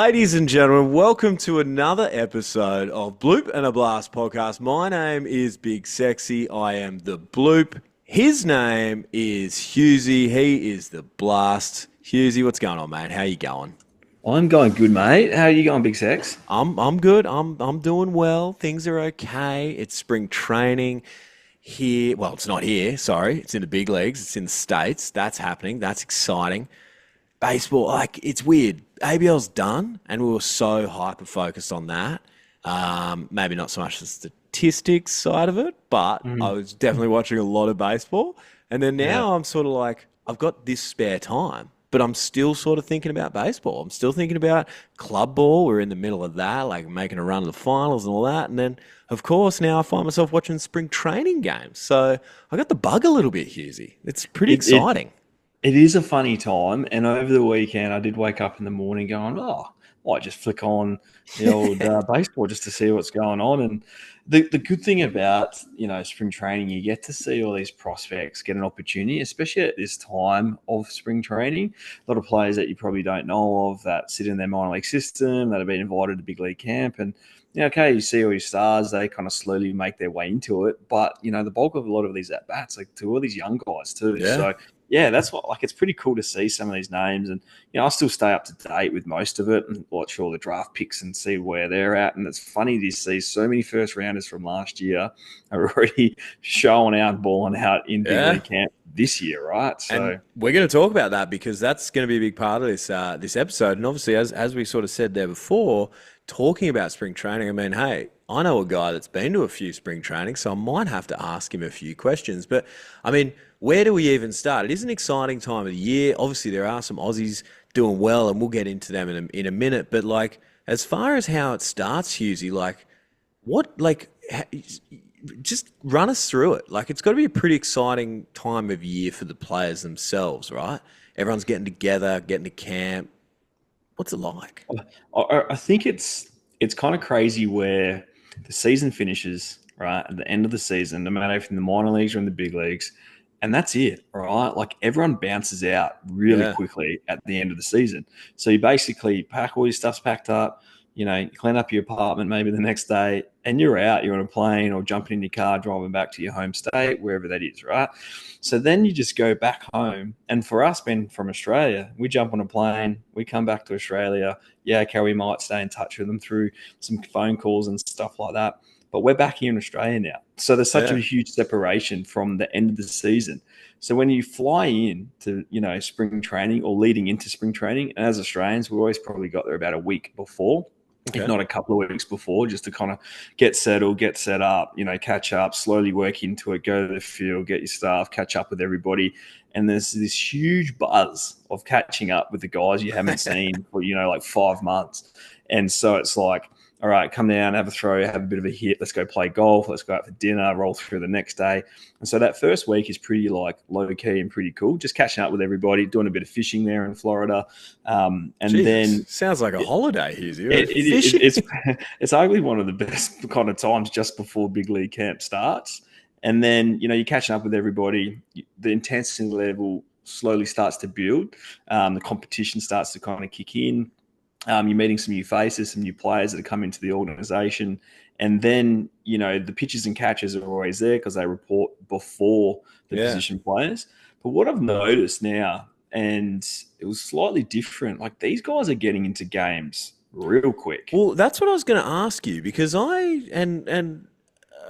Ladies and gentlemen, welcome to another episode of Bloop and a Blast podcast. My name is Big Sexy. I am the Bloop. His name is Hughesy. He is the Blast. Hughesy, what's going on, mate? How you going? I'm going good, mate. How are you going, Big Sex? I'm good. I'm doing well. Things are okay. It's spring training here. Well, it's not here. Sorry, it's in the big leagues. It's in the States. That's happening. That's exciting. Baseball, like it's weird. ABL's done, and we were so hyper focused on that. Maybe not so much the statistics side of it, but I Mm, was definitely watching a lot of baseball. And then yeah. now I'm sort of like, I've got this spare time, but I'm still sort of thinking about baseball. I'm still thinking about club ball. We're in the middle of that, like making a run to the finals and all that. And then, of course, now I find myself watching spring training games. So I got the bug a little bit, Hughesy. It's pretty It, it exciting. it is a funny time, and over the weekend I did wake up in the morning going, "Oh, might just flick on the old baseball just to see what's going on." And the good thing about spring training, you get to see all these prospects get an opportunity, especially at this time of spring training. A lot of players that you probably don't know of that sit in their minor league system that have been invited to big league camp, and okay, you see all your stars, they kind of slowly make their way into it, but the bulk of a lot of these at bats, like to all these young guys too. Yeah. So yeah, that's what like it's pretty cool to see some of these names, and I still stay up to date with most of it and watch all the draft picks and see where they're at. And it's funny to see so many first rounders from last year are already showing out, balling out in big Yeah. league camp this year, right? And So we're going to talk about that because that's going to be a big part of this episode. And obviously, as we sort of said there before, talking about spring training. I mean, hey, I know a guy that's been to a few spring trainings, so I might have to ask him a few questions. But I mean, where do we even start? It is an exciting time of the year. Obviously, there are some Aussies doing well, and we'll get into them in a minute. But like, as far as how it starts, Husey, like, what like just run us through it. Like it's got to be a pretty exciting time of year for the players themselves, right? Everyone's getting together, getting to camp. What's it like? I think it's kind of crazy where the season finishes right at the end of the season, no matter if in the minor leagues or in the big leagues, and that's it, right? Like everyone bounces out really Yeah, quickly at the end of the season. So you basically pack all your stuff's packed up, you clean up your apartment maybe the next day, and you're out. You're on a plane or jumping in your car, driving back to your home state, wherever that is, right? So then you just go back home. And for us, being from Australia, we jump on a plane, we come back to Australia. Yeah, okay, we might stay in touch with them through some phone calls and stuff like that. But we're back here in Australia now. So there's such a yeah, huge separation from the end of the season. So when you fly in to, spring training or leading into spring training, and as Australians, we always probably got there about a week before, if okay, not a couple of weeks before, just to kind of get settled, get set up, catch up, slowly work into it, go to the field, get your staff, catch up with everybody. And there's this huge buzz of catching up with the guys you haven't seen for, like 5 months. And so it's like, all right, come down, have a throw, have a bit of a hit. Let's go play golf. Let's go out for dinner, roll through the next day. And so that first week is pretty like low key and pretty cool. Just catching up with everybody, doing a bit of fishing there in Florida. And Jesus, then sounds like a holiday, Husey. You're it, it, fishing. it's arguably one of the best kind of times just before big league camp starts. And then, you're catching up with everybody. The intensity level slowly starts to build. The competition starts to kind of kick in. You're meeting some new faces, some new players that have come into the organization. And then, the pitchers and catchers are always there because they report before the Yeah. position players. But what I've noticed now, and it was slightly different, like these guys are getting into games real quick. Well, that's what I was going to ask you because and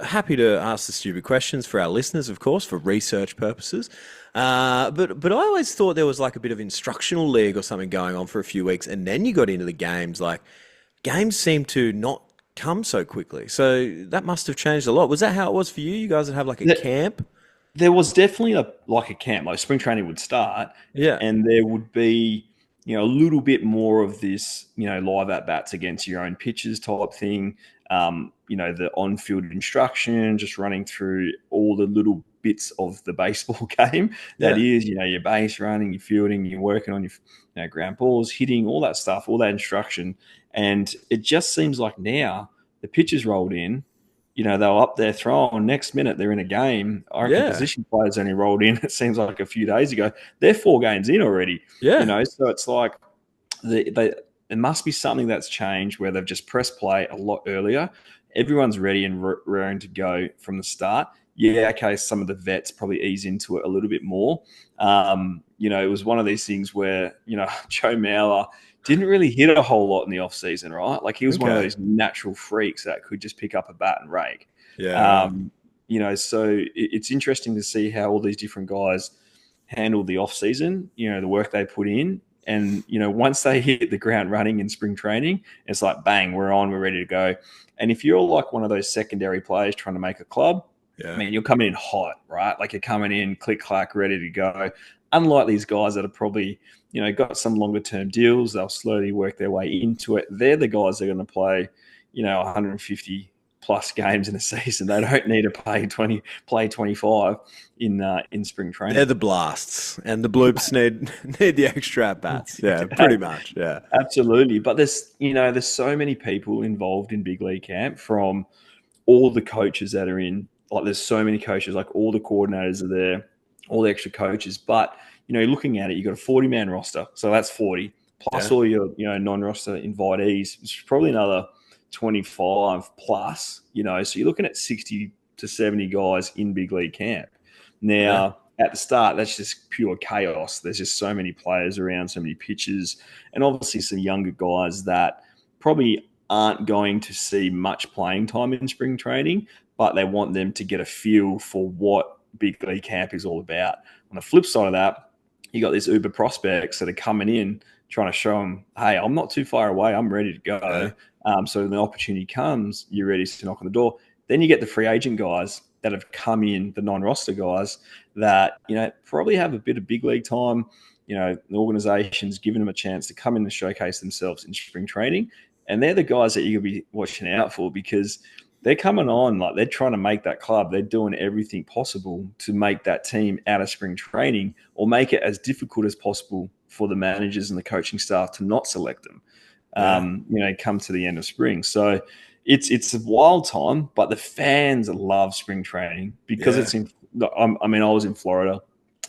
happy to ask the stupid questions for our listeners, of course, for research purposes. But I always thought there was like a bit of instructional league or something going on for a few weeks, and then you got into the games. Like games seem to not come so quickly, so that must have changed a lot. Was that how it was for you? You guys would have like a camp? There was definitely a camp, like spring training would start, Yeah, and there would be a little bit more of this live at bats against your own pitches type thing. The on field instruction, just running through all the little bits of the baseball game. That yeah. is, your base running, your fielding, you're working on your ground balls, hitting, all that stuff, all that instruction, and it just seems like now the pitches rolled in. They were up there throwing. Next minute, they're in a game. I reckon Yeah, position players only rolled in. It seems like a few days ago. They're 4 games in already. yeah. So it's like they there must be something that's changed where they've just pressed play a lot earlier. Everyone's ready and raring to go from the start. Yeah, okay, some of the vets probably ease into it a little bit more. It was one of these things where, Joe Mauer didn't really hit a whole lot in the off season, right? Like he was one of Okay. those natural freaks that could just pick up a bat and rake. Yeah, right. Um, so it's interesting to see how all these different guys handle the off season, the work they put in. And, once they hit the ground running in spring training, it's like, bang, we're on, we're ready to go. And if you're like one of those secondary players trying to make a club, Yeah. man, you're coming in hot, right? Like you're coming in, click, clack, ready to go. Unlike these guys that are probably, got some longer term deals, they'll slowly work their way into it. They're the guys that are going to play, 150 plus games in a season. They don't need to play 25 in spring They're training. the blasts, and the bloops need the extra at bats. Yeah, pretty much. Yeah. Absolutely. But there's so many people involved in big league camp, from all the coaches that are in. Like there's so many coaches, like all the coordinators are there, all the extra coaches. But, looking at it, you've got a 40-man roster. So that's 40 plus Yeah. all your, non-roster invitees, which is probably another 25 plus, so you're looking at 60 to 70 guys in big league camp. Yeah. Now, at the start, that's just pure chaos. There's just so many players around, so many pitches, and obviously some younger guys that probably aren't going to see much playing time in spring training, but they want them to get a feel for what big league camp is all about. On the flip side of that, you got these uber prospects that are coming in trying to show them, hey, I'm not too far away. I'm ready to go. So when the opportunity comes, you're ready to knock on the door. Then you get the free agent guys that have come in, the non-roster guys that, probably have a bit of big league time. The organization's giving them a chance to come in and showcase themselves in spring training. And they're the guys that you'll be watching out for, because they're coming on, like they're trying to make that club. They're doing everything possible to make that team out of spring training, or make it as difficult as possible for the managers and the coaching staff to not select them, Yeah. come to the end of spring. So it's a wild time, but the fans love spring training because Yeah. I was in Florida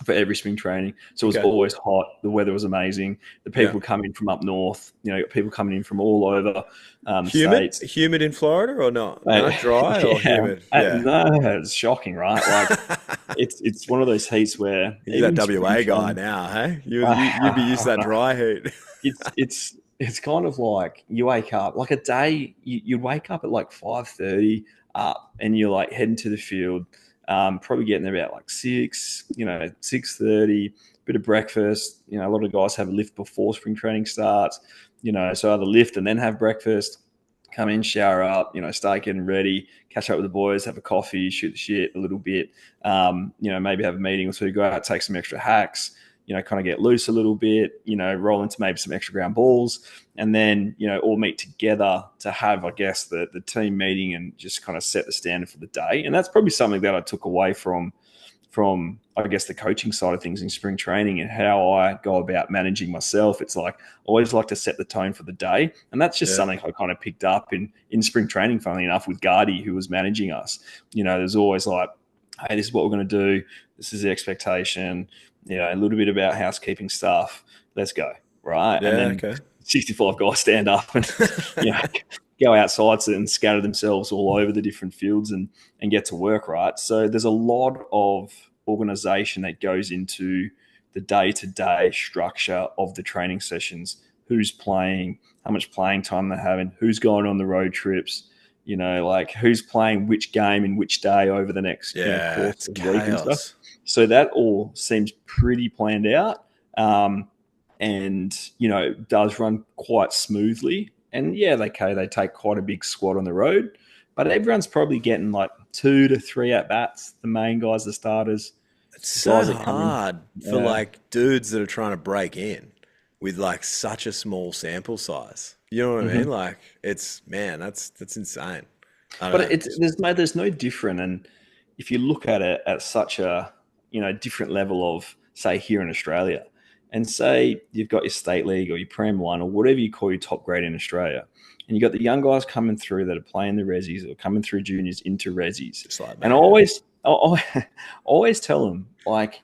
for every spring training. So it was Okay. always hot. The weather was amazing. The Yeah. people coming from up north, people coming in from all over the Humid? states. Humid in Florida or not? No, dry or Yeah, humid? Yeah. no, it's shocking, right? Like it's one of those heats where He's that even spring WA guy training, now, hey? You'd be used to that dry heat. it's kind of like you wake up like a day. You'd wake up at like 5:30 up, and you're like heading to the field. Probably getting there about like 6:30. Bit of breakfast. A lot of guys have a lift before spring training starts. So either lift and then have breakfast, come in, shower up, start getting ready, catch up with the boys, have a coffee, shoot the shit a little bit, maybe have a meeting or two, go out, take some extra hacks, kind of get loose a little bit, roll into maybe some extra ground balls, and then, all meet together to have, I guess, the team meeting and just kind of set the standard for the day. And that's probably something that I took away from I guess the coaching side of things in spring training and how I go about managing myself. It's like I always like to set the tone for the day, and that's just Yeah. something I kind of picked up in spring training. Funnily enough, with Gardy, who was managing us, there's always like, hey, this is what we're going to do. This is the expectation. A little bit about housekeeping stuff. Let's go, right? And Yeah, then okay. 65 guys stand up and go outside and scatter themselves all over the different fields and get to work, right? So there's a lot of organization that goes into the day-to-day structure of the training sessions. Who's playing, how much playing time they're having, who's going on the road trips, like who's playing which game in which day over the next Yeah, course it's of the week and stuff. chaos. So that all seems pretty planned out. And does run quite smoothly. And yeah, they take quite a big squad on the road, but everyone's probably getting like 2 to 3 at bats. The main guys, the starters, It's so guys that come in. hard for like dudes that are trying to break in with like such a small sample size. You know what I mean? Mhm. Like that's insane. I don't But know. there's no different. And if you look at it at such a different level of, say, here in Australia, and say you've got your state league or your Prem one or whatever you call your top grade in Australia, and you got the young guys coming through that are playing the resis or coming through juniors into resis, Just like and me. Yeah. I always tell them, like,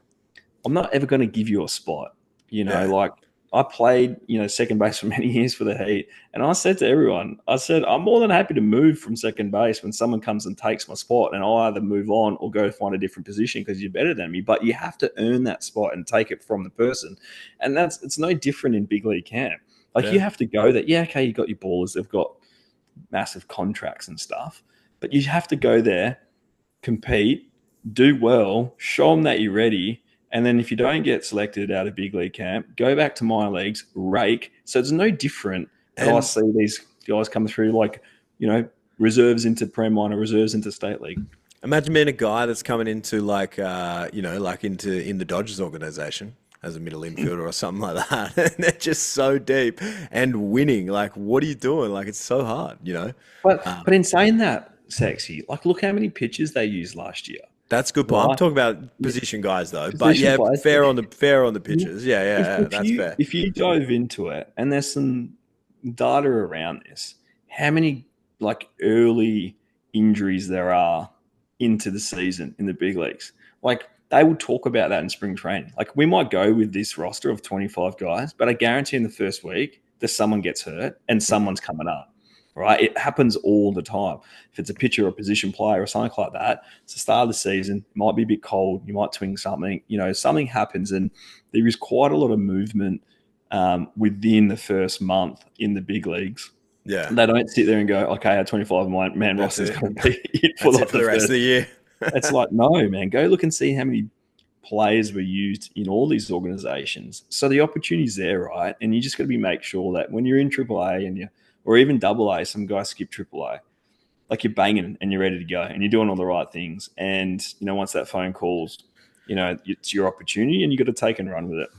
I'm not ever going to give you a spot, Yeah. like I played, second base for many years for the Heat, and I said to everyone, I said, I'm more than happy to move from second base when someone comes and takes my spot, and I'll either move on or go find a different position because you're better than me. But you have to earn that spot and take it from the person, and it's no different in big league camp. Like you Yeah. have to go that, yeah, okay, you got your ballers, they've got massive contracts and stuff, but you have to go there, compete, do well, show them that you're ready. And then if you don't get selected out of big league camp, go back to minor leagues, rake. So it's no different that I And see these guys come through like, reserves into pre-minor, reserves into state league. imagine being a guy that's coming into like like in the Dodgers organization as a middle infielder or something like that, and they're just so deep and winning. Like, what are you doing? Like, it's so hard. But in saying that, sexy, like look how many pitches they used last year, That's a good point. I'm right? talking about position guys though, but Position yeah, players. fair on the pitches. Yeah, yeah, If, yeah, if that's you fair. if you dive into it, and there's some data around this, how many like early injuries there are into the season in the big leagues. Like they will talk about that in spring training. Like we might go with this roster of 25 guys, but I guarantee in the first week that someone gets hurt and Mm. someone's coming up. Right? It happens all the time. If it's a pitcher or a position player or something like that, it's the start of the season. It might be a bit cold. You might twing something. Something happens, and there is quite a lot of movement within the first month in the big leagues. Yeah, They don't sit there and go, okay, our 25-man that's roster is it. going to be it for That's it like for the the rest of first. the year. It's like, no, man, go look and see how many players were used in all these organizations. So the opportunity's there, right? And you just got to make sure that when you're in AAA or even AA, some guys skip AAA, like you're banging and you're ready to go and you're doing all the right things. And, once that phone calls, it's your opportunity and you got to take and run with it.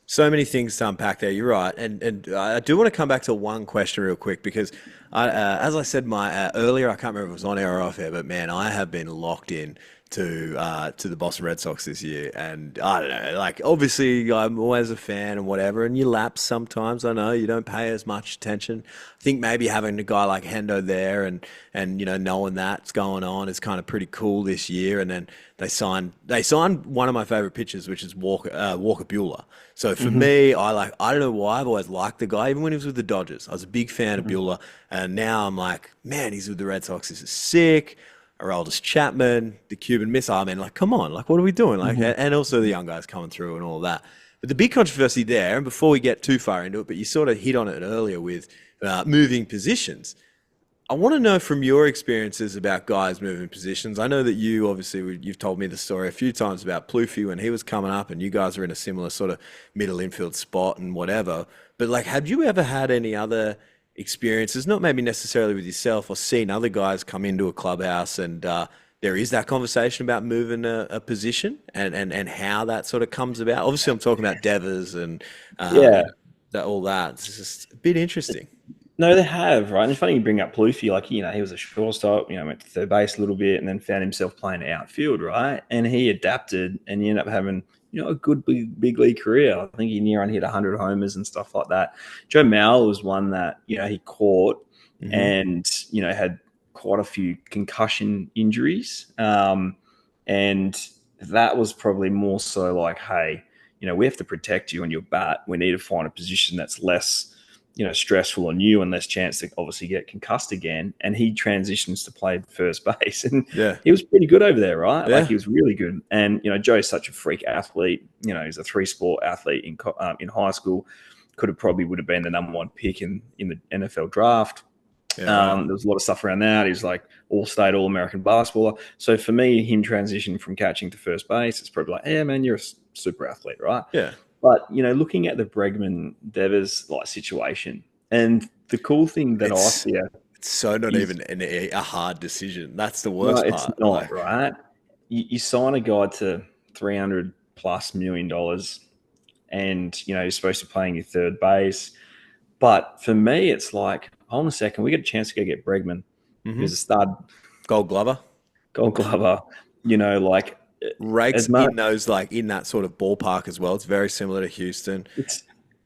So many things to unpack there. You're right, and I do want to come back to one question real quick because, as I said my earlier, I can't remember if it was on air or off air, but man, I have been locked in to the Boston Red Sox this year, and I don't know, like obviously I'm always a fan and whatever, and you lapse sometimes. I know you don't pay as much attention. I think maybe having a guy like Hendo there and knowing that's going on is kind of pretty cool this year, and then they signed one of my favorite pitchers, which is Walker Buehler. So for Mm-hmm. me, I don't know why I've always liked the guy, even when he was with the Dodgers. I was a big fan of Mm-hmm. Buehler, and now I'm like, man, he's with the Red Sox. This is sick. Aroldis Chapman, the Cuban Missile. I mean, like, come on, like, what are we doing? Like, Mm-hmm. and also the young guys coming through and all that. But the big controversy there, and before we get too far into it, but you sort of hit on it earlier with moving positions. I want to know from your experiences about guys moving positions. I know that you've told me the story a few times about Plouffe when he was coming up, and you guys are in a similar sort of middle infield spot and whatever. But like, have you ever had any other experiences, not maybe necessarily with yourself, or seen other guys come into a clubhouse and there is that conversation about moving a position and how that sort of comes about? Obviously, I'm talking about Devers and Yeah. all that. It's just a bit interesting. No, they have, right? And it's funny you bring up Plouffe, like, he was a shortstop, went to third base a little bit and then found himself playing outfield, right? And he adapted and he ended up having, a good big league career. I think he near on hit 100 homers and stuff like that. Joe Mauer was one that, he caught Hmm. and, had quite a few concussion injuries. And that was probably more so like, hey, we have to protect you on your bat. We need to find a position that's less stressful on you and less chance to obviously get concussed again. And he transitions to play first base, and Yeah, he was pretty good over there, right? Like yeah, he was really good. And Joe's such a freak athlete. He's a three-sport athlete in high school. Would have been the number one pick in the NFL draft. yeah, right. There was a lot of stuff around that. He's like all-state, all-American basketballer. So for me, him transitioning from catching to first base, it's probably like, yeah, man, you're a super athlete, right? Yeah. But looking at the Bregman Devers like situation, and the cool thing that I It's fear it's so not is even a hard decision. That's the no, worst it's part. not Like, right. You sign a guy to $300+ million, and you're supposed to be playing your third base. But for me, it's like, hold on a second, we get a chance to go get Bregman. He hmm was a stud Gold Glover Gold Glover. Like rakes as much in those like in that sort of ballpark as well. It's very similar to Houston.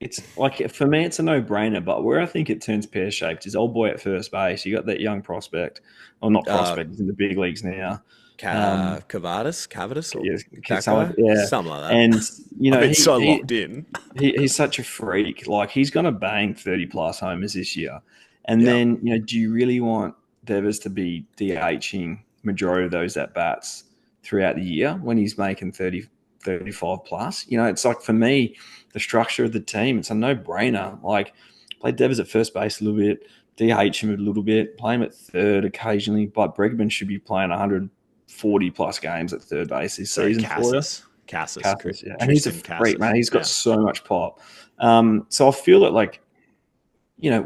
it's like for me, it's a no-brainer. But where I think it turns pear-shaped is old boy at first base. You got that young prospect, or not Uh, prospect, he's in the big leagues now. Cavadas, or that Something guy, yeah. something like And that. you I've know, been so locked in. he's such a freak. Like he's going to bang 30 plus homers this year. And Yeah, then, do you really want Devers to be DHing majority of those at bats throughout the year when he's making 30, 35 plus? It's like, for me, the structure of the team, it's a no brainer. Like, play Devers at first base a little bit, DH him a little bit, play him at third occasionally. But Bregman should be playing 140 plus games at third base this sorry, season for you. Cassis, Cassis, yeah. And he's a Tristan freak, man. Cassis. He's got Yeah, so much pop. So I feel that, like,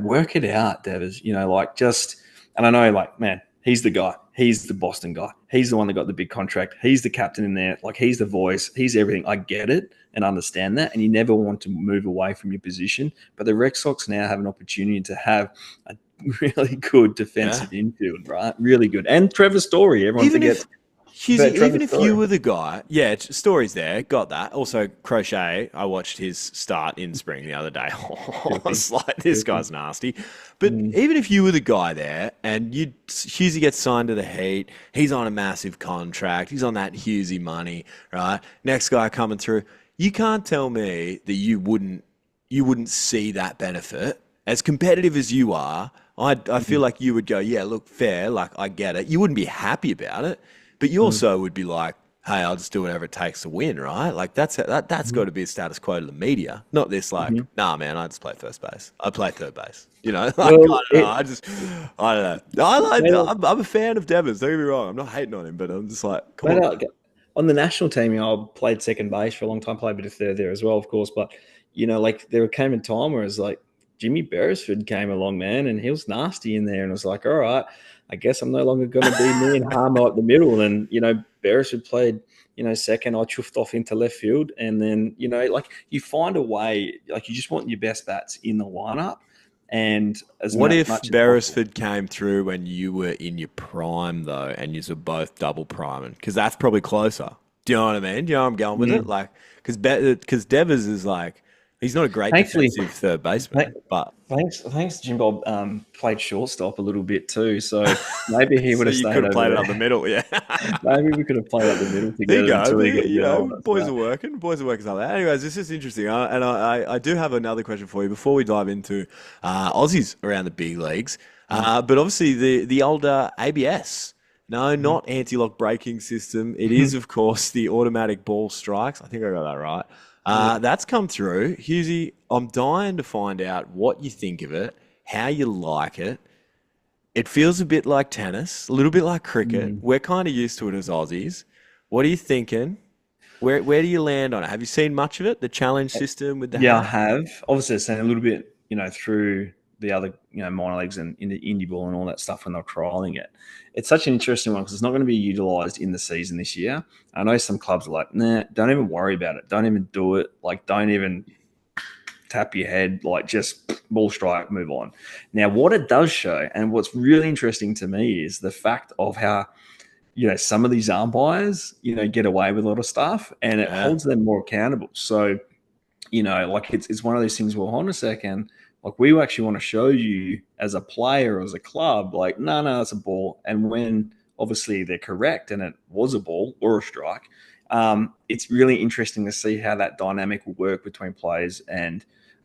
work it out, Devers. Like, just, and I know, like, man, he's the guy. He's the Boston guy. He's the one that got the big contract. He's the captain in there. Like, he's the voice. He's everything. I get it and understand that. And you never want to move away from your position. But the Red Sox now have an opportunity to have a really good yeah. defensive infield, right? Really good. And Trevor Story. Everyone Even forgets if Husey, about Trevor even if you Story. were the guy, yeah, Story's there, got that. Also, Crochet, I watched his start in spring the other day. I was like, this guy's nasty. But even if you were the guy there and Husey gets signed to the Heat, he's on a massive contract, he's on that Husey money, right? Next guy coming through, you can't tell me that you wouldn't see that benefit. As competitive as you are, I feel like you would go, yeah, look, fair, like I get it. You wouldn't be happy about it, but you also would be like, hey, I'll just do whatever it takes to win, right? Like that's got to be a status quo to the media, not this like, nah, man, I just play first base, I play third base, like I Well, don't know, I don't know. mate, I'm a fan of Devers. Don't get me wrong, I'm not hating on him, but I'm just like, come mate, on, like, on the national team, I played second base for a long time, played a bit of third there as well, of course. But, like, there came a time where it was like Jimmy Beresford came along, man, and he was nasty in there. And it was like, all right, I guess I'm no longer going to be me and Harmer up the middle. And, Beresford played, second. I chuffed off into left field. And then, like, you find a way, like, you just want your best bats in the lineup. And as What if much as possible. Beresford came through when you were in your prime, though, and you were both double priming? Because that's probably closer. Do you know what I mean? Do you know where I'm going with it? Mm. Like, because Devers is like, he's not a great Thankfully, defensive third Thank- baseman, but thanks, Jimbo. Played shortstop a little bit too, so maybe he would so have you could stayed have over played it up the there. middle, yeah. Maybe we could have played up the middle There you together go. until But, he got a bit older. boys So. are working. Boys are working like that. Anyways, this is interesting. I do have another question for you before we dive into Aussies around the big leagues. But obviously, the older ABS. No, not anti-lock braking system. It is, of course, the automatic ball strikes. I think I got that right. Yeah. That's come through. Husey, I'm dying to find out what you think of it, how you like it. It feels a bit like tennis, a little bit like cricket. Mm. We're kind of used to it as Aussies. What are you thinking? Where do you land on it? Have you seen much of it? The challenge system with the Yeah, I hat? have. Obviously, I've seen a little bit, through the other, minor leagues and in the indie ball and all that stuff when they're trialing it. It's such an interesting one because it's not going to be utilized in the season this year. I know some clubs are like, nah, don't even worry about it. Don't even do it. Like, don't even tap your head, like, just ball strike, move on. Now, what it does show, and what's really interesting to me, is the fact of how, some of these umpires, get away with a lot of stuff, and it Yeah. holds them more accountable. So, like, it's one of those things, well, hold on a second, like, we actually want to show you as a player or as a club, like, no, that's a ball. And when obviously they're correct and it was a ball or a strike, it's really interesting to see how that dynamic will work between players and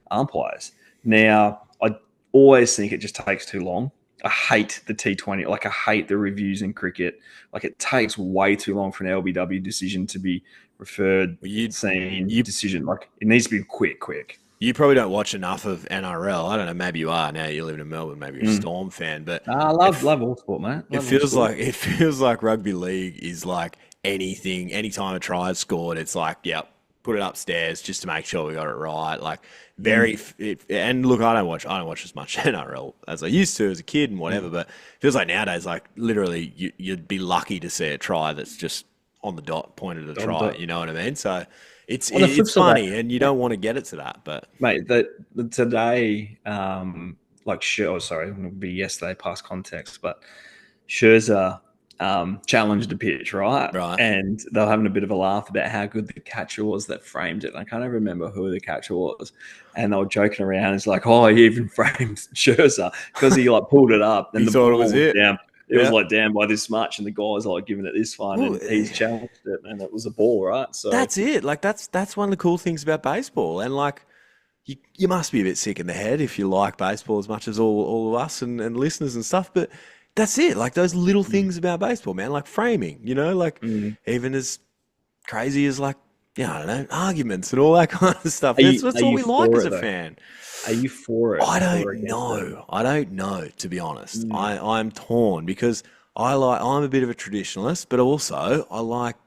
umpires. Now, I always think it just takes too long. I hate the T20. Like, I hate the reviews in cricket. Like, it takes way too long for an LBW decision to be referred, Well, you seen, you decision. Like, it needs to be quick. you probably don't watch enough of NRL. I don't know. Maybe you are now. You live in Melbourne. Maybe you're a Mm. Storm fan, but I it love all sport, mate. It Love all feels sport. like it feels like rugby league is like anything. Anytime a try is scored, it's like, yep, put it upstairs just to make sure we got it right. Like Mm. and look, I don't watch as much NRL as I used to as a kid and whatever. But it feels like nowadays, like literally, you'd be lucky to see a try that's just on the dot, pointed at a On try. the You know what I mean? So on the flip it's side of funny, and you that, don't want to get it to that, but mate, that today, like, sure, sorry, it would be yesterday past context, but Scherzer challenged a pitch, right? right. And they were having a bit of a laugh about how good the catcher was that framed it. And I can't even remember who the catcher was. And they were joking around. It's like, oh, he even framed Scherzer because he, like, pulled it up He and the thought it ball was was it. down. it was Yeah. like down by this much, and the guy's like giving it this one, Well, and he's challenged it, and it was a ball, right? So that's it. Like that's one of the cool things about baseball. And like you must be a bit sick in the head if you like baseball as much as all of us and listeners and stuff. But that's it. Like those little mm, things about baseball, man. Like framing, like mm. even as crazy as like I don't know, arguments and all that kind of stuff. Are That's are what you we like for as it a though? fan. Are you for it I don't or against it? know. I don't know, to be honest. Mm, I'm torn because I'm a bit of a traditionalist, but also I like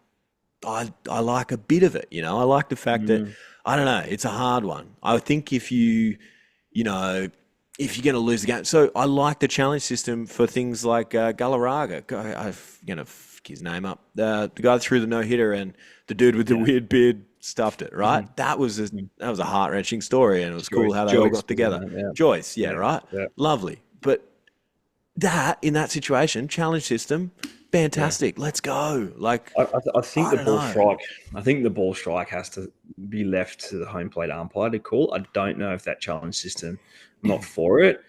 a bit of it. I like the fact that mm. I don't know, it's a hard one. I think you know, if you're going to lose the game, so I like the challenge system for things like Galarraga. I'm going to fuck his name up. The guy that threw the no hitter and the dude with the Yeah. weird beard stuffed it. Right? Mhm. That was a heart wrenching story, and it was cool Joyce, how they all Joyce got was his together. name. Joyce, yeah, Yeah, right, yeah, lovely. But that in that situation, challenge system, yeah. fantastic. Let's go. Like I think I the don't ball know. strike. I think the ball strike has to be left to the home plate umpire to call. I don't know if that challenge system. I'm not for it,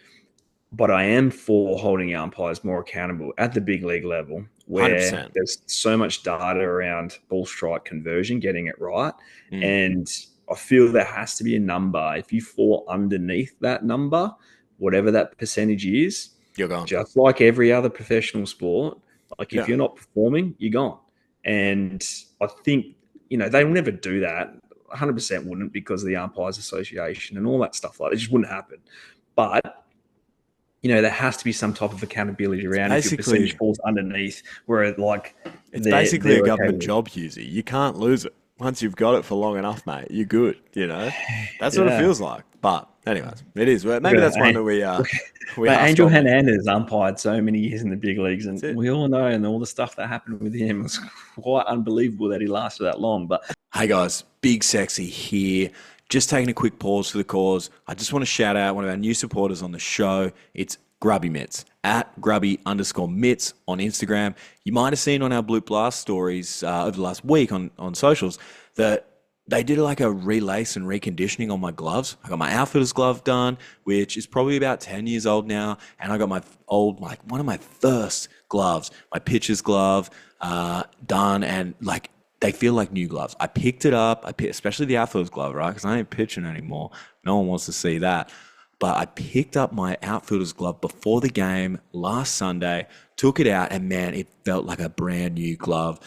but I am for holding umpires more accountable at the big league level, where 100%. there's so much data around ball strike conversion, getting it right, Mm, and I feel there has to be a number. If you fall underneath that number, whatever that percentage is, you're gone. just like every other professional sport, like if Yeah. you're not performing, you're gone. And I think, they will never do that. 100% wouldn't, because of the Umpires Association and all that stuff. Like, it just wouldn't happen. But, there has to be some type of accountability It's around if your percentage basically falls underneath, where like it's they're basically a they're okay government with it. job, Husey. You can't lose it. Once you've got it for long enough, mate, you're good. That's what it Yeah. feels like. But anyways, it is. Well, maybe Look that's at one that. that we Look, we mate, ask Angel of him. Hernandez umpired so many years in the big leagues, That's and it. we all know, and all the stuff that happened with him was quite unbelievable that he lasted that long. But Hey guys, Big Sexy here. Just taking a quick pause for the cause. I just want to shout out one of our new supporters on the show. It's Grubby Mitts at Grubby_Mitts on Instagram. You might have seen on our Bloop Blast stories over the last week on socials that they did like a relace and reconditioning on my gloves. I got my outfielder's glove done, which is probably about 10 years old now. And I got my like one of my first gloves, my pitcher's glove, done. And like, they feel like new gloves. I picked it up, especially the outfielder's glove, right? Because I ain't pitching anymore. No one wants to see that. But I picked up my outfielder's glove before the game last Sunday, took it out, and man, it felt like a brand new glove.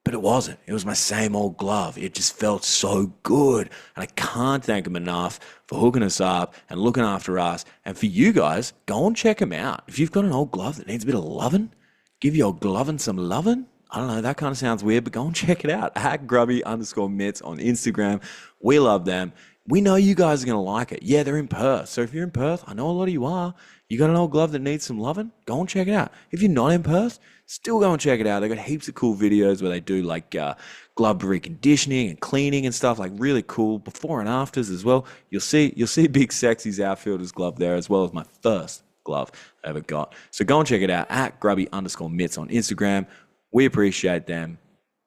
But it wasn't. It was my same old glove. It just felt so good. And I can't thank them enough for hooking us up and looking after us. And for you guys, go and check them out. If you've got an old glove that needs a bit of loving, give your gloving some loving. I don't know, that kind of sounds weird, but go and check it out. At Grubby_Mitts on Instagram. We love them. We know you guys are going to like it. Yeah, they're in Perth. So if you're in Perth, I know a lot of you are. You got an old glove that needs some loving? Go and check it out. If you're not in Perth, still go and check it out. They've got heaps of cool videos where they do like glove reconditioning and cleaning and stuff, like really cool before and afters as well. You'll see Big Sexy's outfielder's glove there, as well as my first glove I ever got. So go and check it out at Grubby_Mitts on Instagram. We appreciate them.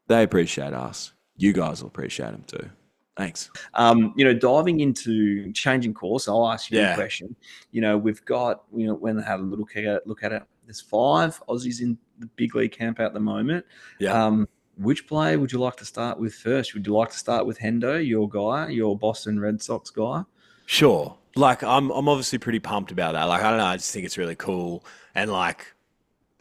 They appreciate us. You guys will appreciate them too. Thanks. diving into changing course, I'll ask you a Yeah. question. We've got, when I had a little look at it, there's 5 Aussies in the big league camp at the moment. Yeah. Which player would you like to start with first? Would you like to start with Hendo, your guy, your Boston Red Sox guy? Sure. Like I'm obviously pretty pumped about that. Like I don't know, I just think it's really cool. And like,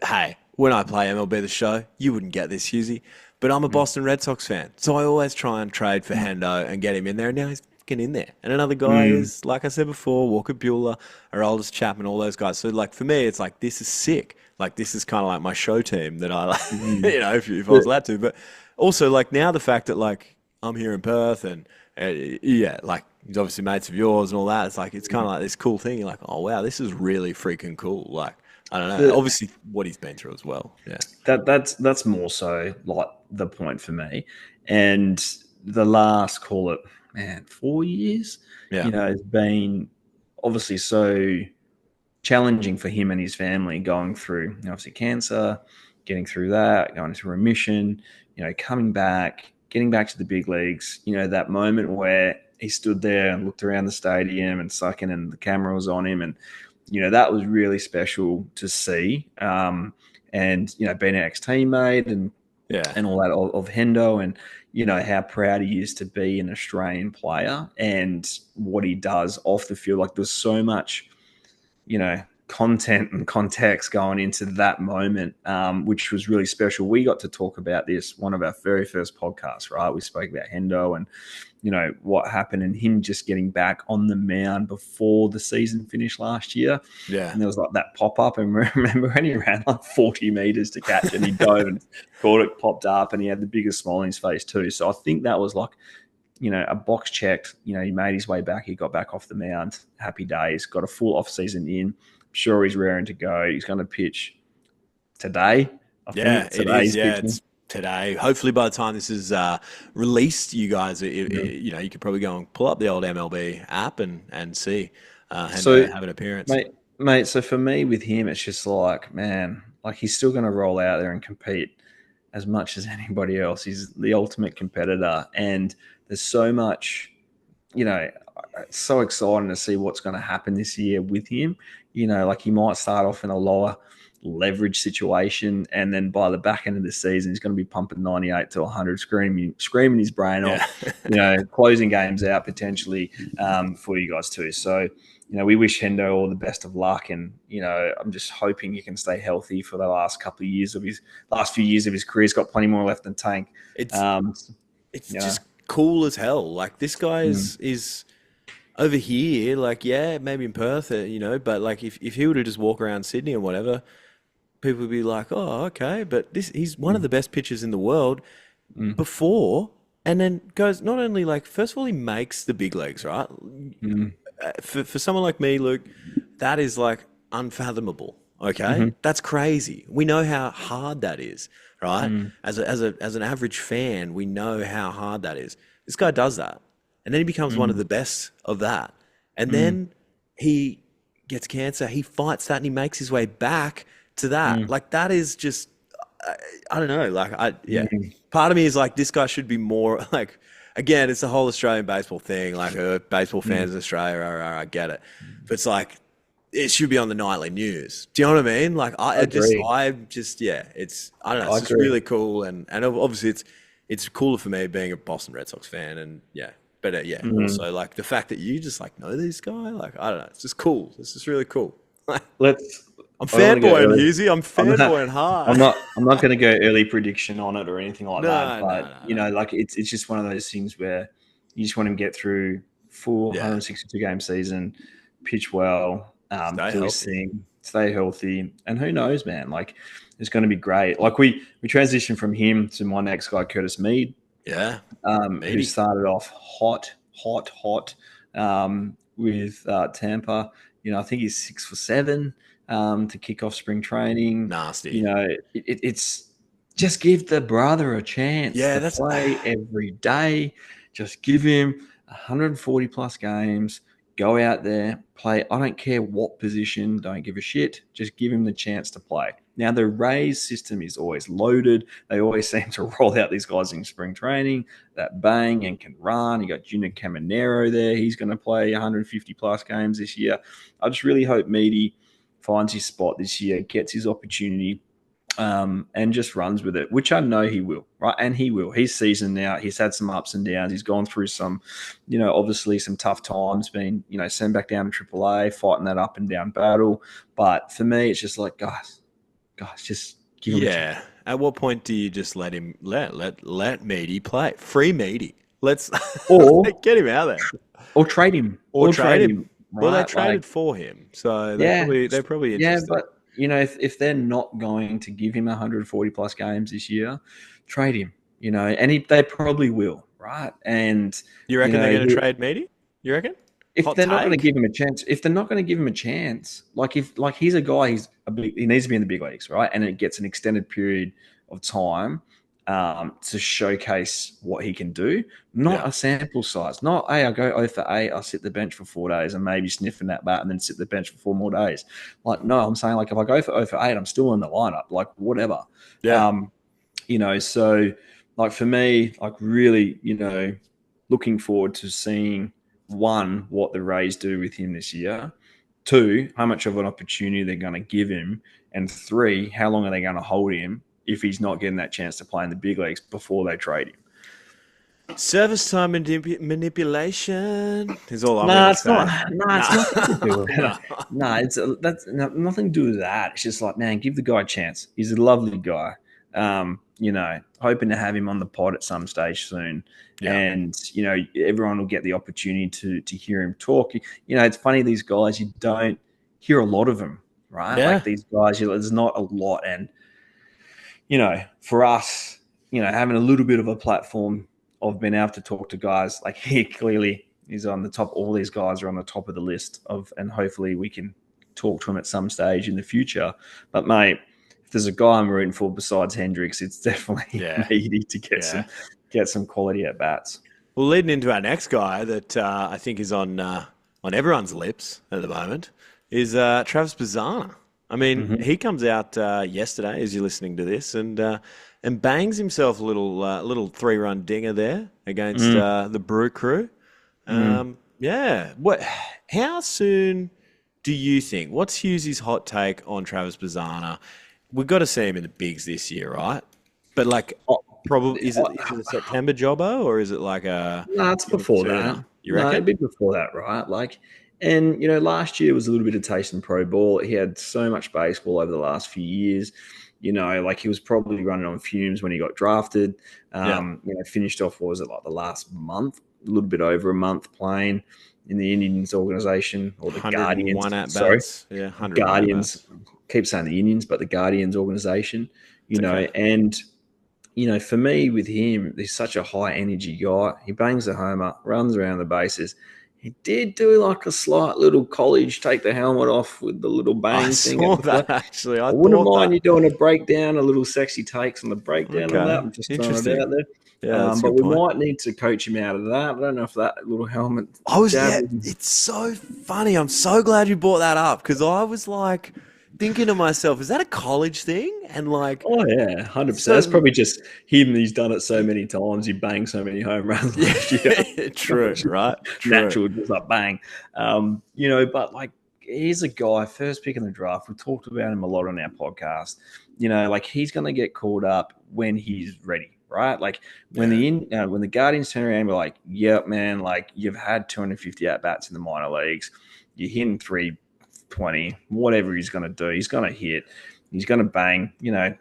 hey, when I play MLB the show, you wouldn't get this, Husey. But I'm a Mm, Boston Red Sox fan. So I always try and trade for Hendo and get him in there. And now he's fucking in there. And another guy mm, is, like I said before, Walker Bueller, Aroldis Chapman, all those guys. So like for me, it's like this is sick. Like this is kind of like my show team that I like, mm. if I was allowed to. But also like now the fact that like I'm here in Perth and yeah, like he's obviously mates of yours and all that. It's like it's kind of like this cool thing. You're like, oh wow, this is really freaking cool. Like I don't know. The, Obviously, what he's been through as well. Yeah. that's more so like the point for me. And the last, call it, man, 4 years, Yeah. has been obviously so challenging for him and his family, going through obviously cancer, getting through that, going into remission, coming back, getting back to the big leagues. That moment where he stood there and looked around the stadium and sucking, and the camera was on him, and that was really special to see. And being an ex-teammate Yeah. and all that of Hendo, and how proud he is to be an Australian player and what he does off the field. Like there's so much content and context going into that moment, which was really special. We got to talk about this one of our very first podcasts, right? We spoke about Hendo and what happened and him just getting back on the mound before the season finished last year. Yeah. And there was like that pop up, and remember when he ran like 40 meters to catch it, and he dove and caught it, popped up, and he had the biggest smile on his face too. So I think that was like a box checked. He made his way back. He got back off the mound. Happy days. Got a full off season in. I'm sure he's raring to go. He's going to pitch today. I Yeah, think it is. today's Yeah, pitching. it's today. Hopefully, by the time this is released, you guys, Yeah. you could probably go and pull up the old MLB app and see So, Hendo have an appearance. mate. So for me, with him, it's just like, man, like he's still going to roll out there and compete as much as anybody else. He's the ultimate competitor, and there's so much, it's so exciting to see what's going to happen this year with him. Like he might start off in a lower leverage situation, and then by the back end of the season, he's going to be pumping 98 to 100, screaming his brain Yeah, off, closing games out potentially for you guys too. So, we wish Hendo all the best of luck, and I'm just hoping he can stay healthy for the last few years of his career. He's got plenty more left in the tank. it's Um, it's you know, just cool as hell. Like this guy mm, is over here. Like yeah, maybe in Perth, but like if he were to just walk around Sydney or whatever, people would be like, oh, okay. But he's one of mm, the best pitchers in the world mm, before, and then goes not only like first of all he makes the big leagues, right? mm, For someone like me, Luke, that is like unfathomable. Okay, mhm, that's crazy. We know how hard that is, right? mm, As an average fan, we know how hard that is. This guy does that, and then he becomes one of mm, the best of that, and mm, then he gets cancer. He fights that, and he makes his way back to that. mm, Like that is just, I don't know. Like yeah. mm, Part of me is like this guy should be more like. Again, it's the whole Australian baseball thing. Like baseball mm. fans in Australia, I get it, but it's like it should be on the nightly news. Do you know what I mean? Like I agree. yeah, it's I don't know. I It's just agree. really cool, and obviously it's cooler for me being a Boston Red Sox fan, and yeah, but yeah, Mm. also like the fact that you just like know this guy, like I don't know, it's just cool. It's just really cool. Let's. I'm I don't want to go fanboying, early. Husey. I'm I'm not. fanboying hard. I'm not. I'm not going to go early prediction on it or anything like that. No, no, But no, no. like it's just one of those things where you just want him to get through full Yeah, 162 game season, pitch well, stay do his healthy. thing, stay healthy, and who knows, man? Like it's going to be great. Like we transitioned from him to my next guy, Curtis Mead, Yeah, who meaty, started off hot with Tampa. I think he's 6 for 7 to kick off spring training. nasty. It's just give the brother a chance Yeah, to that's play every day. Just give him 140 plus games. Go out there, play. I don't care what position. Don't give a shit. Just give him the chance to play. Now, the Rays system is always loaded. They always seem to roll out these guys in spring training that bang and can run. You got Junior Caminero there. He's going to play 150 plus games this year. I just really hope Meaty finds his spot this year, gets his opportunity, and just runs with it, which I know he will, right? And he will. He's seasoned now. He's had some ups and downs. He's gone through some, obviously some tough times, been, sent back down to AAA, fighting that up and down battle. But for me, it's just like, guys, just give him a chance. yeah. At what point do you just let him let Meaty play? Free Meaty. Let's Or get him out there. or trade him. Or Or trade trade him. him, Well, they right? Like, traded for him, so yeah. they're probably Yeah, interested. but if they're not going to give him 140 plus games this year, trade him. And they probably will, right? And You reckon they're going to trade Meaty? You reckon? if Hot they're not going to take? give him a chance, like if like he's a guy, he needs to be in the big leagues, right? And it gets an extended period of time to showcase what he can do, not Yeah. a sample size. Not, hey, I go 0 for 8, I'll sit the bench for 4 days and maybe sniffing that bat and then sit the bench for 4 more days. Like, no, I'm saying like if I go for 0 for 8, I'm still in the lineup, like whatever. Yeah. Um, so like for me, like really, looking forward to seeing one, what the Rays do with him this year, 2, how much of an opportunity they're going to give him, and 3, how long are they going to hold him if he's not getting that chance to play in the big leagues before they trade him. Service time manipulation is all I'm No, going to it's not. say. No, No, it's nothing to do with no. it. No, that's nothing to do with that. It's just like, man, give the guy a chance. He's a lovely guy. Hoping to have him on the pod at some stage soon. Yeah. And everyone will get the opportunity to hear him talk. It's funny, these guys, you don't hear a lot of them, right? Yeah. Like these guys, there's not a lot. And for us, having a little bit of a platform of being able to talk to guys like he clearly is on the top. All these guys are on the top of the list and hopefully we can talk to him at some stage in the future. But mate, if there's a guy I'm rooting for besides Hendricks, it's definitely Yeah. Meaty to Yeah. get some quality at bats. Well, leading into our next guy that I think is on everyone's lips at the moment is Travis Bazzana. I mean, Mm-hmm. he comes out yesterday as you're listening to this and bangs himself a little 3-run dinger there against the Brew Crew. Yeah. What? How soon do you think? What's Hughes' hot take on Travis Bazzana? We've got to see him in the bigs this year, right? But like, probably is it a September jobbo or is it like a No, it's before that. sooner? You No, a reckon? bit before that, right? And last year was a little bit of taste in pro ball. He had so much baseball over the last few years. He was probably running on fumes when he got drafted. Yeah. Finished off, what was it, like the last month, a little bit over a month playing in the Indians organization, or the 101 Guardians. at Sorry, bats. Yeah, 101 at Guardians. bats. Keep saying the Indians, but the Guardians organization. It's okay. And for me with him, he's such a high energy guy. He bangs the homer, runs around the bases. He did do like a slight little college take the helmet off with the little I bang thing at saw the plate. that actually. I I wouldn't thought mind that. you doing a breakdown, a little sexy takes on the breakdown on that. Okay. I'm just throwing it Interesting. out there. Yeah, that's a But good we point. might need to coach him out of that. I don't know if that little helmet Yeah, jab. it's so funny. I'm so glad you brought that up because I was like thinking to myself, is that a college thing? And like, Oh yeah, 100%. That's so probably just him. He's done it so many times. He banged so many home runs yeah, last year. true, right? True. Natural, just like bang. But like he's a guy, first pick in the draft. We talked about him a lot on our podcast. Like he's going to get called up when he's ready, right? Like when Yeah. when the Guardians turn around, we're like, yep, man, like you've had 250 at bats in the minor leagues. You're hitting 320, whatever he's going to do, he's going to hit. He's going to bang,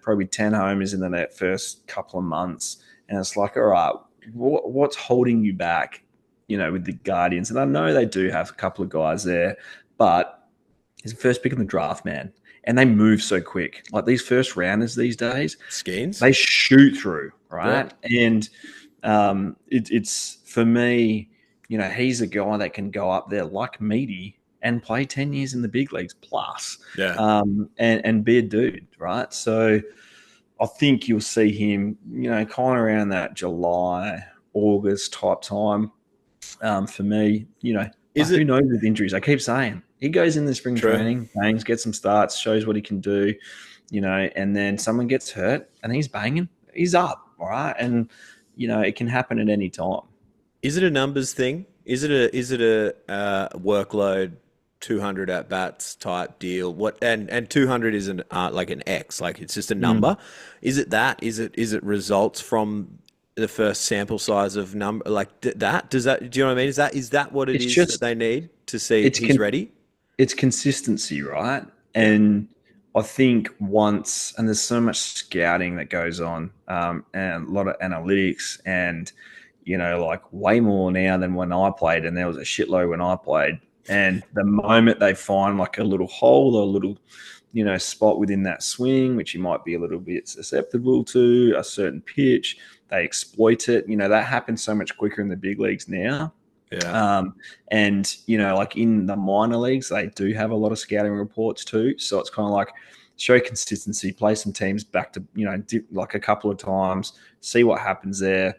probably 10 homers in the first couple of months. And it's like, all right, what's holding you back, with the Guardians? And I know they do have a couple of guys there, but he's the first pick in the draft, man. And they move so quick. Like these first rounders these days, Skeens? they shoot through, Yeah. right? And it's for me, he's a guy that can go up there like Meaty and play 10 years in the big leagues plus, Yeah. and be a dude, right? So I think you'll see him, kind of around that July, August type time. For me, Is who it knows with injuries? I keep saying he goes in the spring true? training, bangs, gets some starts, shows what he can do, and then someone gets hurt and he's banging, he's up, all right, and it can happen at any time. Is it a numbers thing? Is it a workload 200 at bats type deal? What and 200 is an like an X, like it's just a Mm. number. Is it that? Is it results from the first sample size of number like that? Does that do you know what I mean? Is that what it It's is that just they need to see it's he's con- ready? it's consistency, right? Yeah. And I think and there's so much scouting that goes on, and a lot of analytics, and like way more now than when I played, and there was a shitload when I played. And the moment they find like a little hole or a little, spot within that swing, which you might be a little bit susceptible to a certain pitch, they exploit it. That happens so much quicker in the big leagues now. Yeah. And like in the minor leagues, they do have a lot of scouting reports too. So it's kind of like show consistency, play some teams back to like a couple of times, see what happens there.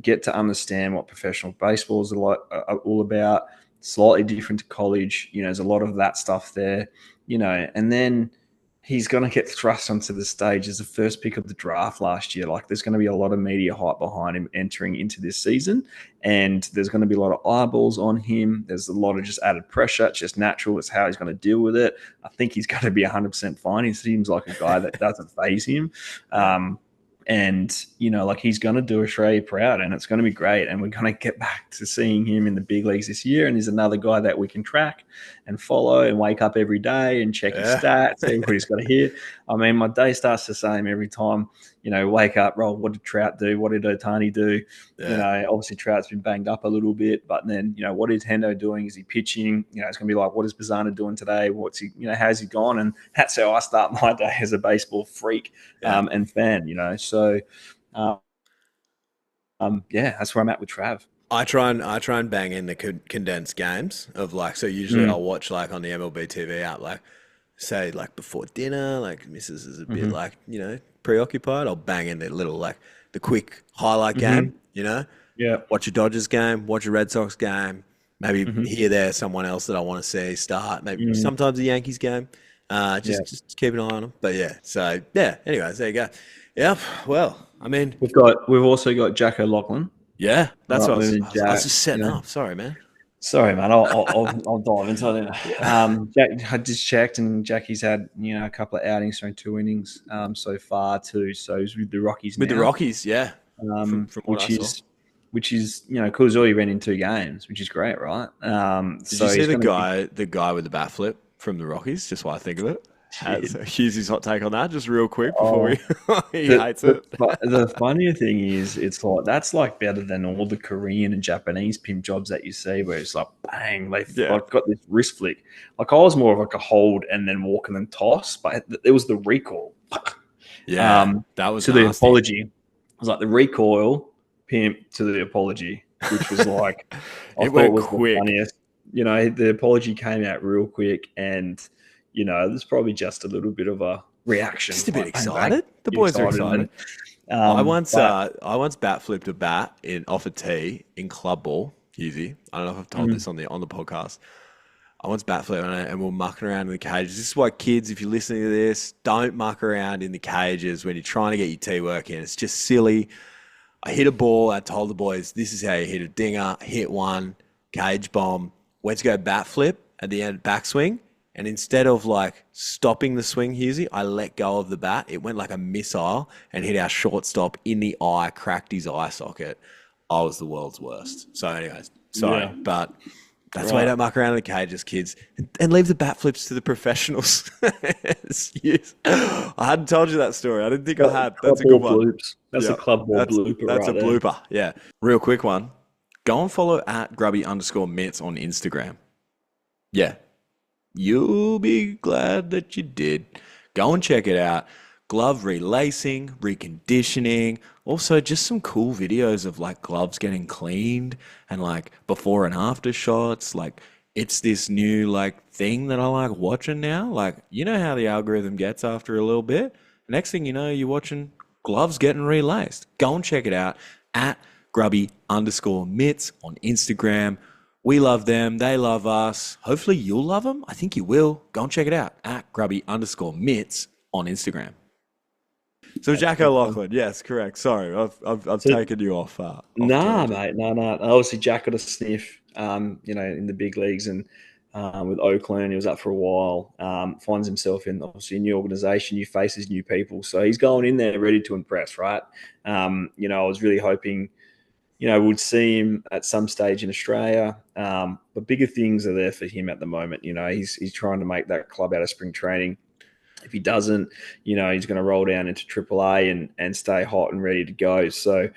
Get to understand what professional baseball is all about. Slightly different to college. There's a lot of that stuff there. And then he's going to get thrust onto the stage as the first pick of the draft last year. Like, there's going to be a lot of media hype behind him entering into this season, and there's going to be a lot of eyeballs on him. There's a lot of just added pressure. It's just natural. It's how he's going to deal with it. I think he's going to be 100% fine. He seems like a guy that doesn't faze him. Yeah. And, like, he's going to do Australia proud, and it's going to be great. And we're going to get back to seeing him in the big leagues this year. And he's another guy that we can track and follow and wake up every day and check his Yeah. stats, everybody's got to hit. I mean, my day starts the same every time, wake up, roll, what did Trout do? What did Otani do? Yeah. Obviously Trout's been banged up a little bit, but then, what is Hendo doing? Is he pitching? It's going to be like, what is Bazana doing today? What's he, how's he gone? And that's how I start my day as a baseball freak and fan, So, yeah, that's where I'm at with Trav. I try and bang in the condensed games of like, so usually I'll watch like on the MLB TV app, like say like before dinner, like missus is a bit like, preoccupied. I'll bang in the little like the quick highlight game, Yeah. watch a Dodgers game, watch a Red Sox game, maybe here, there, someone else that I want to see start, maybe sometimes a Yankees game. Yeah. Just keep an eye on them. But yeah, so yeah, anyways, there you go. Yep. Well, I mean, We've also got Jack O'Loughlin. yeah, that's Right, what moving I Jack. was just setting up. Sorry, man. Sorry, man. I'll dive into it. Jack, I just checked, and Jackie's had a couple of outings, thrown 2 innings so far too. So he's with the Rockies With the now, Rockies, yeah. From what I which saw. is because he ran in 2 games, which is great, right? Did So you see he's going to be. the guy with the bat flip from the Rockies? Just while I think of it. Shit. Hughes' hot take on that, just real quick before Oh, we he hates it. the funnier thing is, it's like that's like better than all the Korean and Japanese pimp jobs that you see, where it's like bang, they've Yeah. like got this wrist flick. Like, I was more of like a hold and then walk and then toss, but it was the recoil. Yeah, that was To the nasty. apology, it was like the recoil pimp to the apology, which was like I It thought went was the quick. funniest. The apology came out real quick, and there's probably just a little bit of a reaction, Just a bit like bang bang, excited. The get boys are excited. excited. But I once bat flipped a bat in off a tee in club ball, Husey. I don't know if I've told this on the podcast. I once bat flipped and we're mucking around in the cages. This is why, kids, if you're listening to this, don't muck around in the cages when you're trying to get your tee work in. It's just silly. I hit a ball. I told the boys, this is how you hit a dinger. Hit one, cage bomb. Went to go bat flip at the end, backswing. And instead of like stopping the swing, Husey, I let go of the bat. It went like a missile and hit our shortstop in the eye, cracked his eye socket. I was the world's worst. So, anyways, sorry, Yeah. but that's why you don't muck around in the cages, kids, and leave the bat flips to the professionals. Yes. I hadn't told you that story. I didn't think I had. That's a good one. Bloops. That's Yeah, a club ball blooper that's right a there. blooper. Yeah, real quick one. Go and follow at grubby_mitts on Instagram. Yeah, you'll be glad that you did. Go and check it out. Glove relacing, reconditioning, also just some cool videos of like gloves getting cleaned and like before and after shots. Like, it's this new like thing that I like watching now. Like, you know how the algorithm gets after a little bit? Next thing you know, you're watching gloves getting relaced. Go and check it out at grubby_mitts on Instagram. We love them. They love us. Hopefully you'll love them. I think you will. Go and check it out at grubby_mitts on Instagram. So Jack O'Loughlin, yes, correct. Sorry, I've So, taken you off nah, tangent. mate, nah. Obviously, Jack got a sniff, in the big leagues, and with Oakland, he was up for a while. Finds himself in obviously a new organization, new faces, new people. So he's going in there ready to impress, right? I was really hoping, we'd see him at some stage in Australia. But bigger things are there for him at the moment. He's trying to make that club out of spring training. If he doesn't, he's going to roll down into AAA and stay hot and ready to go. So,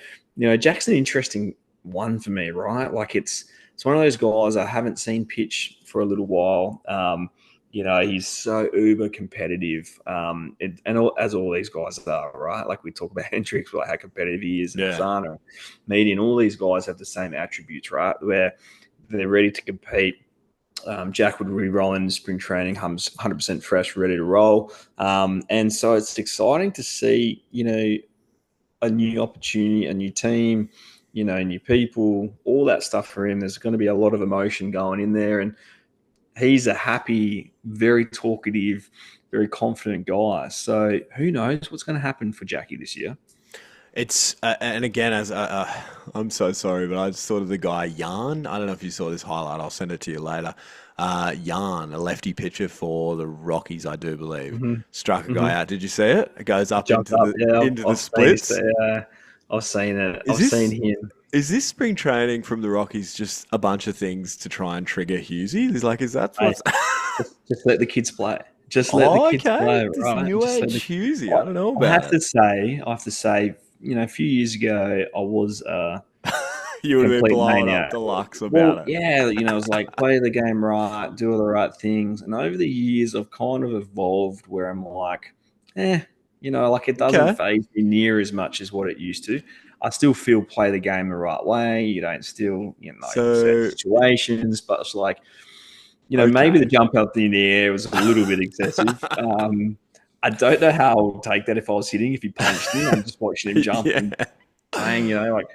Jack's an interesting one for me, right? Like, it's one of those guys I haven't seen pitch for a little while. He's so uber competitive, as all these guys are, right? Like, we talk about Hendricks, like how competitive he is, and Yeah. Zana, Median, all these guys have the same attributes, right? Where they're ready to compete. Jack would re-roll in spring training, 100% fresh, ready to roll. And so it's exciting to see, a new opportunity, a new team, new people, all that stuff for him. There's going to be a lot of emotion going in there. And he's a happy, very talkative, very confident guy. So who knows what's going to happen for Jackie this year? It's and again, I'm so sorry, but I just thought of the guy Yarn. I don't know if you saw this highlight. I'll send it to you later. Yarn, a lefty pitcher for the Rockies, I do believe, Hmm. struck a guy Hmm. out. Did you see it? It goes up Jumped up. Yeah, into the I've seen this. splits. I've seen it. Is I've seen this him. is this spring training from the Rockies just a bunch of things to try and trigger Husey? Is like, is that Mate, what's? just let the kids play. Just let the Oh, kids okay. play, This right? new Just let age the. Husey. I don't know I about have it. to say, a few years ago, I was You would have been complete blowing up maniac. the Lux about Well, it. yeah, it was like play the game right, do all the right things. And over the years, I've kind of evolved where I'm like, like it doesn't Okay. phase me near as much as what it used to. I still feel play the game the right way. You don't steal, certain So, situations, but it's like, maybe the okay. jump up in the air was a little bit excessive. I don't know how I'll take that if I was hitting, if he punched me. I'm just watching him jump Yeah. and bang, like,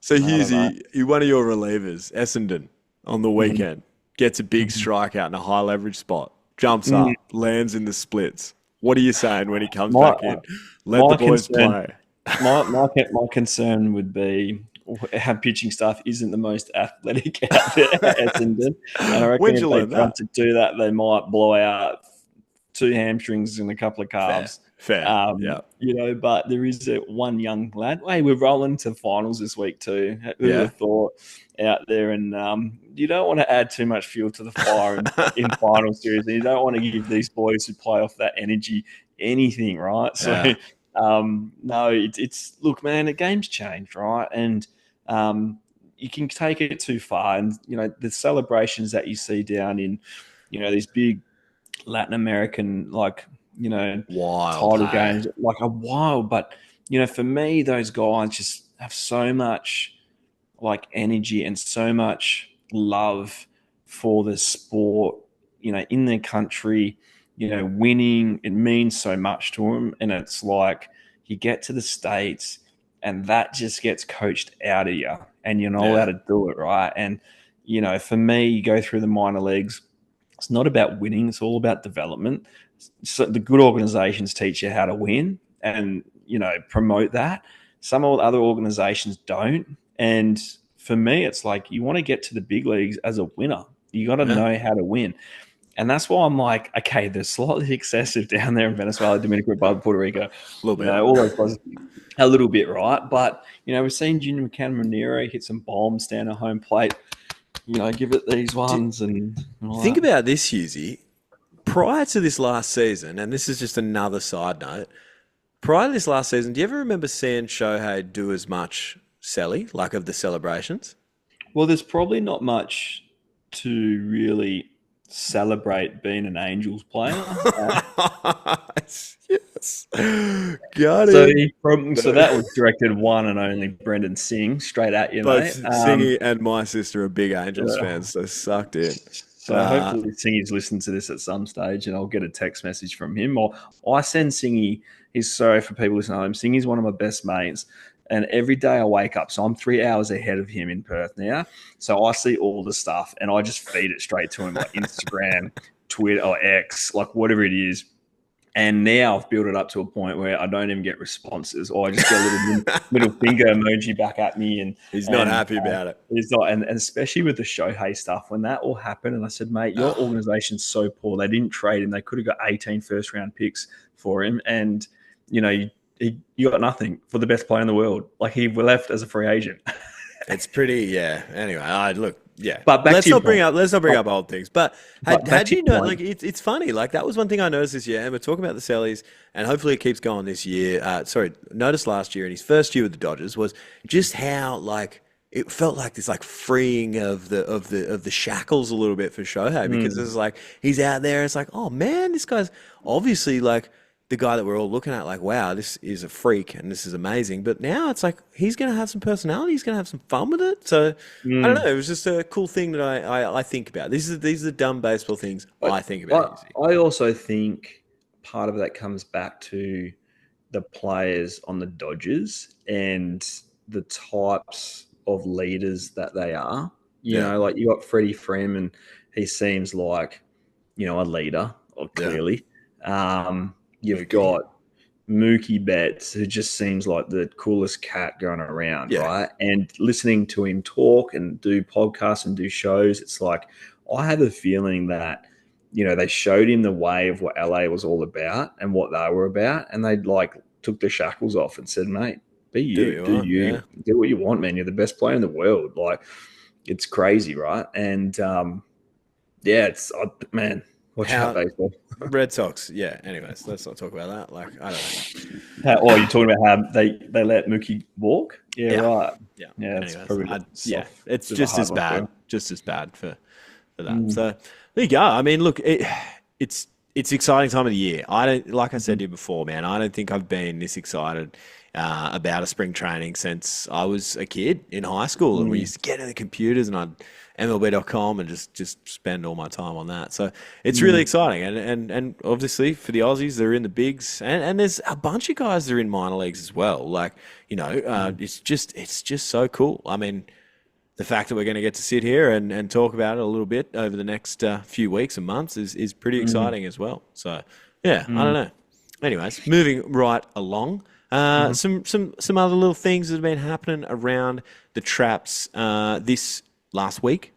So I don't know. Husey, one of your relievers, Essendon, on the Mhm. weekend, gets a big Mhm. strikeout in a high leverage spot, jumps Mm, up, lands in the splits. What are you saying when he comes My back in? Let the my boys concern play. my concern would be our pitching staff isn't the most athletic out there at Essendon, and I reckon When'd if you they learn try that? to do that, they might blow out two hamstrings and a couple of Fair, calves. fair. Yeah, But there is one young lad. Hey, we're rolling to finals this week too. Who would yeah. have thought out there? And you don't want to add too much fuel to the fire in final series. And you don't want to give these boys who play off that energy anything, right? So, Yeah, no, it's look, man, the game's changed, right? And you can take it too far. And the celebrations that you see down in these big Latin American, like, wild. title Hey, games, like a while. But, for me, those guys just have so much like energy and so much love for the sport, in their country, winning, it means so much to them. And it's like you get to the States and that just gets coached out of you and you're not allowed yeah, to do it, right? And, for me, you go through the minor leagues, it's not about winning, it's all about development. So the good organizations teach you how to win and, promote that. Some other organizations don't. And for me, it's like you want to get to the big leagues as a winner. You got to yeah. know how to win. And that's why I'm like, okay, they're slightly excessive down there in Venezuela, Dominican Republic, Puerto Rico, A little bit. all those places, a little bit, right? But, we've seen Junior McCann hit some bombs down at home plate, give it these Do, ones and all think that. about this, Husey. Prior to this last season, and this is just another side note. Prior to this last season, do you ever remember seeing Shohei do as much Selly, like of the celebrations? Well, there's probably not much to really celebrate being an Angels player. Yes. Got So him. so No. that was directed one and only Brendan Singh straight at you, Both mate. Singy and my sister are big Angels fans, so sucked in. So Uh, hopefully Singy's listened to this at some stage and I'll get a text message from him. Or I send Singy, he's sorry for people listening at home. Singy's one of my best mates. And every day I wake up, so I'm 3 hours ahead of him in Perth now. So I see all the stuff and I just feed it straight to him, like Instagram, Twitter, or X, like whatever it is. And now I've built it up to a point where I don't even get responses, or I just get a little middle finger emoji back at me, and he's not and happy about it. it's not, and especially with the Shohei stuff when that all happened. And I said, mate, your Oh, organization's so poor. They didn't trade him. They could have got 18 first round picks for him, and you got nothing for the best player in the world. Like he left as a free agent. it's pretty, yeah. Anyway, I look, yeah. But back to your point. Let's not bring But, up old things. But but back had to you your know, like point. it's funny. Like that was one thing I noticed this year, and we're talking about the Sellies, and hopefully it keeps going this year. Noticed last year in his first year with the Dodgers was just how like it felt like this like freeing of the shackles a little bit for Shohei because Mm. it's like he's out there. It's like, oh man, this guy's obviously like the guy that we're all looking at, like, wow, this is a freak and this is amazing. But now it's like he's going to have some personality. He's going to have some fun with it. So I don't Mm. know. It was just a cool thing that I think about. These are the dumb baseball things I But think about. I, Easy. I also think part of that comes back to the players on the Dodgers and the types of leaders that they are. Yeah, Like you got Freddie Freeman, he seems like, a leader, or yeah, clearly. You've Mookie. got Mookie Betts, who just seems like the coolest cat going around, Yeah. right? And listening to him talk and do podcasts and do shows, it's like I have a feeling that they showed him the way of what LA was all about and what they were about, and they like took the shackles off and said, "Mate, be Do what you, you do want. Yeah. you, do what you want, man. You're the best player in the world." Like it's crazy, right? And yeah, man, watch out, How baseball. Red Sox. Yeah. Anyways, let's not talk about that. Like, I don't You're talking about how they let Mookie walk? Yeah, Yeah. right. Yeah. Yeah, it's Anyways, probably yeah, soft, it's bit of a just hard as one for bad, you. for that. Mm, So there you go. I mean, look, it's exciting time of the year. I don't, like I said to mhm, you before, man. I don't think I've been this excited about a spring training since I was a kid in high school, and we mm, used to get in the computers and I'd MLB.com and just spend all my time on that. So it's really mm, exciting, and obviously for the Aussies, they're in the bigs, and there's a bunch of guys that are in minor leagues as well. Like mm, it's just so cool. I mean, the fact that we're going to get to sit here and talk about it a little bit over the next few weeks and months is pretty mm, exciting as well. So, yeah, I don't mm, know. Anyways, moving right along. mhm, Some other little things that have been happening around the traps this last week.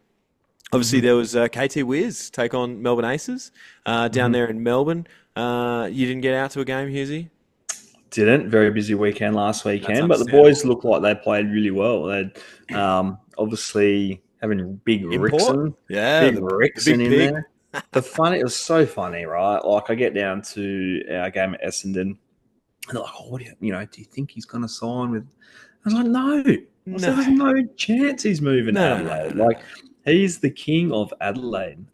Obviously, mhm, there was KT Wiz take on Melbourne Aces down mhm. there in Melbourne. You didn't get out to a game, Hughesy? Didn't. Very busy weekend last That's weekend, but the boys understandable. looked like they played really well. They'd obviously having Import? Yeah, Big the Rickson big in pig. there. It was so funny, right? Like I get down to our game at Essendon, and they're like, "Oh, what do do you think he's going to sign with?" I was like, "No." I No, said, "There's no chance he's moving to no, no, no, no, Adelaide. no, Like, no. he's the king of Adelaide,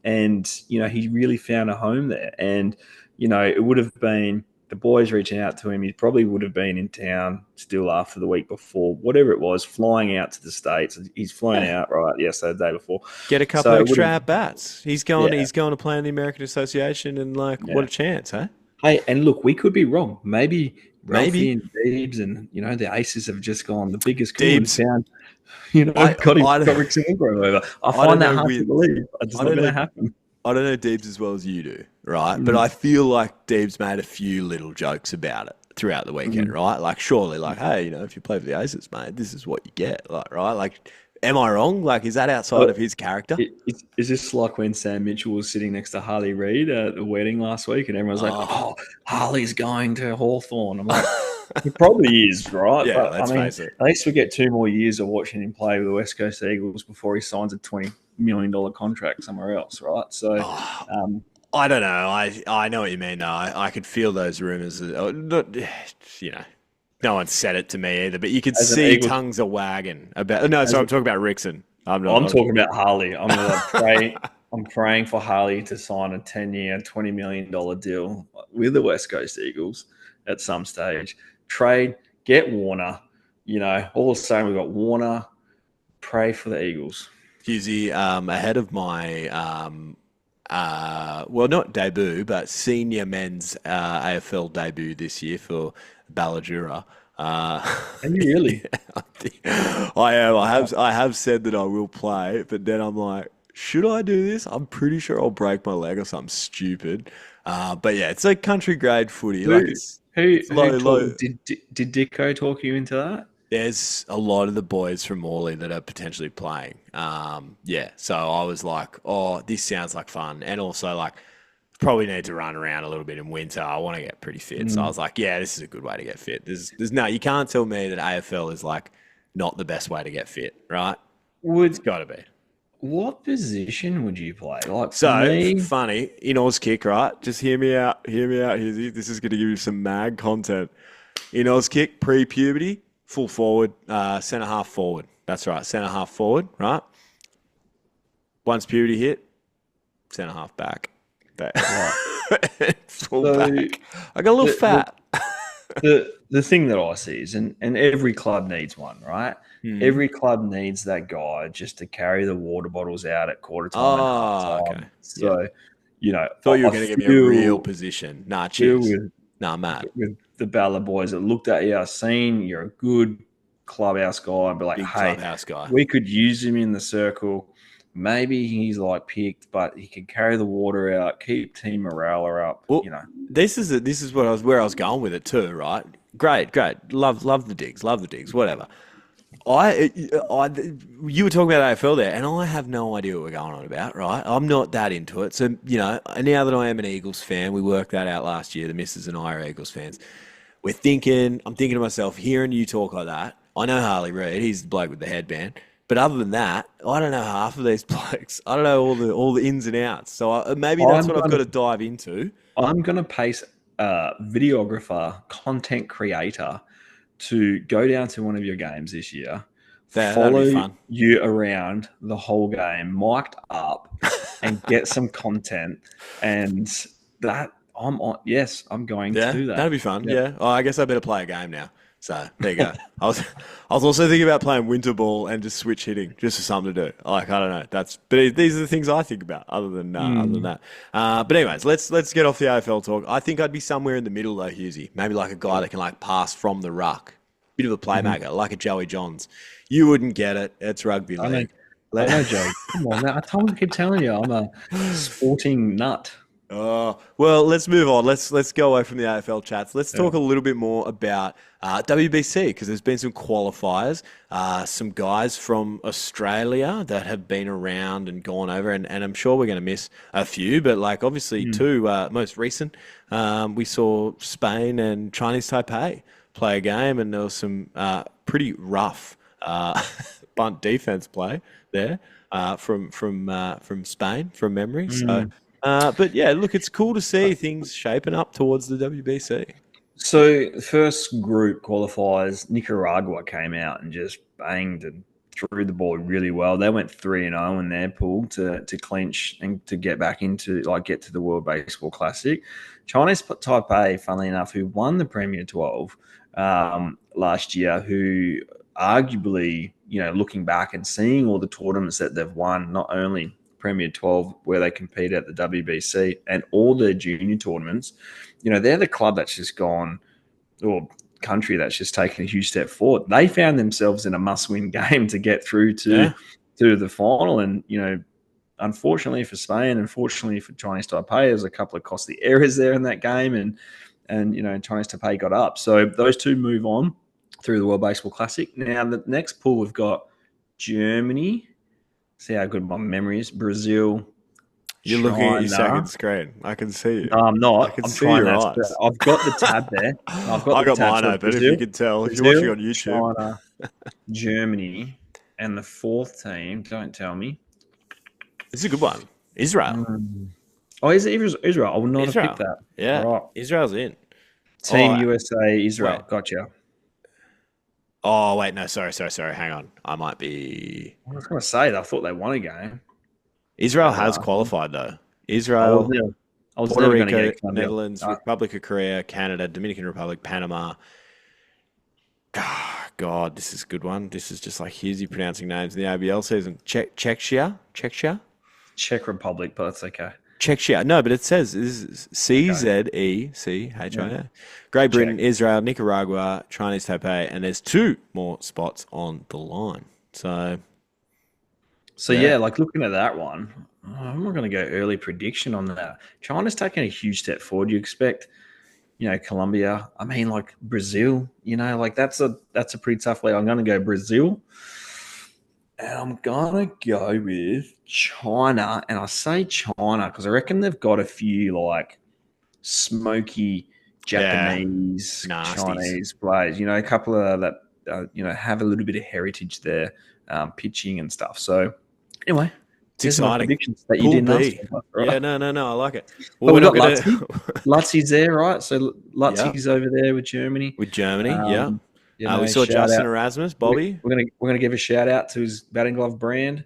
and he really found a home there. And it would have been the boys reaching out to him. He probably would have been in town still after the week before, whatever it was, flying out to the States. He's flown Yeah. out right yesterday, the day before, Get a couple so it would extra have, at bats. He's going. yeah, He's going to play in the American Association, and like, what yeah. a chance, huh? Hey, and look, we could be wrong. Maybe Ralphie Maybe and Deebs and the Aces have just gone the biggest coup and Deebs. found, I got Rick Silvergrove over. I I don't find that know hard to with believe. It's I not don't going to know happen. I don't know Deebs as well as you do, right? But Mm, I feel like Deebs made a few little jokes about it throughout the weekend, mm. right? Like, surely, like, hey, if you play for the Aces, mate, this is what you get, like, right? Like, am I wrong? Like, is that outside But of his character? is this like when Sam Mitchell was sitting next to Harley Reid at the wedding last week, and everyone's like, Oh, "Oh, Harley's going to Hawthorn." I'm like, "He probably is, right?" yeah. But I Let's mean, face it. at least we get 2 more years of watching him play with the West Coast Eagles before he signs a $20 million contract somewhere else, right? So, Oh, um, I don't know. I know what you mean. Though. I could feel those rumors. Not, you know, no one said it to me either, but you could as an see Eagles, tongues are wagging about. No, as sorry, I'm talking about Rickson. I'm not. I'm talking about Harley. I'm praying for Harley to sign a 10-year, $20 million deal with the West Coast Eagles at some stage. Trade, get Warner. All of a sudden we've got Warner. Pray for the Eagles. Husey, ahead of my well, not debut, but senior men's AFL debut this year for Balladura. Are you really? I am. Wow. I have said that I will play, but then I'm like, should I do this? I'm pretty sure I'll break my leg or something stupid. But yeah, it's like country grade footy. Who Like who it's who low, low. taught did Dicko talk you into that? There's a lot of the boys from Morley that are potentially playing. Yeah, so I was like, oh, this sounds like fun, and also like probably need to run around a little bit in winter. I want to get pretty fit, so I Mm. was like, yeah, this is a good way to get fit. There's no, you can't tell me that AFL is like not the best way to get fit, right? It's Would got to be. What position would you play? Like for So me, funny in Oz kick, right? Just hear me out. Hear me out. This is going to give you some mag content. In Oz kick, pre-puberty, full forward, centre half forward. That's right, centre half forward, right? Once puberty hit, centre half back. right. Full So back. I got a little the the fat. the thing that I see is, and every club needs one, right? Hmm. Every club needs that guy just to carry the water bottles out at quarter time and half Oh, okay. time. Yeah. So, Thought you were I going to give me a real feel position. Nah, feel cheers. Nah, Matt. with the Bella boys that looked at you, seen you're a good clubhouse guy, and be like, Big hey, clubhouse guy. we could use him in the circle. maybe he's like picked, but he can carry the water out, keep team morale up. Well, this is what where I was going with it too, right? Great, great. Love the digs, love the digs, whatever. You were talking about AFL there, and I have no idea what we're going on about, right? I'm not that into it. So, now that I am an Eagles fan, we worked that out last year. The missus and I are Eagles fans. I'm thinking to myself, hearing you talk like that, I know Harley Reid, he's the bloke with the headband. But other than that, I don't know half of these blokes. I don't know all the ins and outs. So maybe that's I'm what I've got gonna to dive into. I'm gonna pace a videographer, content creator to go down to one of your games this year, That'd be follow fun. you around the whole game, mic'd up, and get some content. And that I'm on. Yes, I'm going to Yeah, do that. that'd be fun. Yeah. Yeah. Oh, I guess I better play a game now. So there you go. I was also thinking about playing winter ball and just switch hitting, just for something to do. Like I don't know. But these are the things I think about. Other than that. But anyways, let's get off the AFL talk. I think I'd be somewhere in the middle though, Husey. Maybe like a guy that can like pass from the ruck, bit of a playmaker, like a Joey Johns. You wouldn't get it. It's rugby I know. league. I know, Joe. Come on, man. Keep telling you, I'm a sporting nut. Oh, well, let's move on. Let's go away from the AFL chats. Let's Yeah. talk a little bit more about WBC because there's been some qualifiers, some guys from Australia that have been around and gone over, and I'm sure we're going to miss a few, but like obviously two most recent, we saw Spain and Chinese Taipei play a game, and there was some pretty rough bunt defense play there from Spain from memory. So. But yeah, look, it's cool to see things shaping up towards the WBC. So the first group qualifiers, Nicaragua came out and just banged and threw the ball really well. They went 3-0 in their pool to clinch and to get back into get to the World Baseball Classic. Chinese Taipei, funnily enough, who won the Premier 12 last year, who arguably, looking back and seeing all the tournaments that they've won, not only Premier 12 where they compete at the WBC and all their junior tournaments, they're the club that's just gone, or country that's just taken a huge step forward. They found themselves in a must-win game to get through to the final. And, unfortunately for Spain, unfortunately for Chinese Taipei, there's a couple of costly errors there in that game. And Chinese Taipei got up. So those two move on through the World Baseball Classic. Now, the next pool, we've got Germany. See how good my memory is. Brazil. You're looking at your second screen. I can see you. No, I'm not. I can I'm see trying your that. eyes. I've got the tab there. I the got tab. mine So open, Brazil, if you can tell. If you're watching on YouTube. China, Germany, and the fourth team, don't tell me. It's a good one. Israel. Oh, is it Israel? I would not Israel. have picked that. Yeah. Right. Israel's in. Team Oh, USA, Israel. wait. Gotcha. Oh, wait. No, sorry. Hang on. I might be... I was going to say, I thought they won a game. Israel has qualified, though. I Israel, was Puerto never going to Rico, get Colombia. Netherlands, Republic of Korea, Canada, Dominican Republic, Panama. God, this is a good one. This is just like, here's you pronouncing names in the ABL season. Czechia? Czech Republic, but that's okay. Czechia. No, but it says this is CZECHIA. Great Britain, Israel, Nicaragua, Chinese Taipei, and there's two more spots on the line. So yeah, like looking at that one, I'm not going to go early prediction on that. China's taking a huge step forward. You expect, Colombia. I mean, like Brazil. That's a pretty tough league. I'm going to go Brazil. And I'm going to go with China. And I say China because I reckon they've got a few smoky Japanese, Chinese players. A couple of that, have a little bit of heritage there, pitching and stuff. So anyway, it's exciting. Predictions that you didn't ask for, right? Yeah, no, I like it. Well, we've got Lutzi. Lutzi's there, right? So Lutzi's over there with Germany. With Germany, yeah. We saw Justin Erasmus, Bobby. We're gonna give a shout out to his batting glove brand.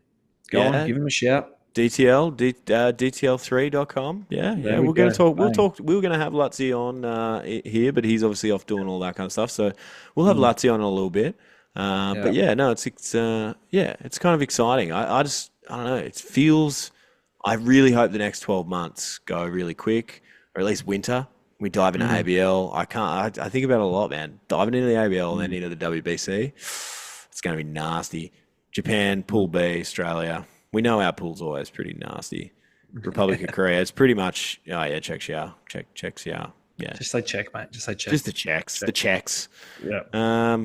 Go on, give him a shout. DTL3.com. Yeah. We're going to talk. We were going to have Lutzi on here, but he's obviously off doing all that kind of stuff. So we'll have Lutzi on in a little bit. But yeah, no, it's kind of exciting. I don't know. It feels. I really hope the next 12 months go really quick, or at least winter. We dive into ABL. I think about it a lot, man. Diving into the ABL and then into the WBC. It's going to be nasty. Japan, Pool B, Australia. We know our pool's always pretty nasty. Republic of Korea, it's pretty much, oh yeah, checks, yeah. Checks, yeah. Yeah. Just say check, mate. Just say check. Just the checks. The checks. Yeah.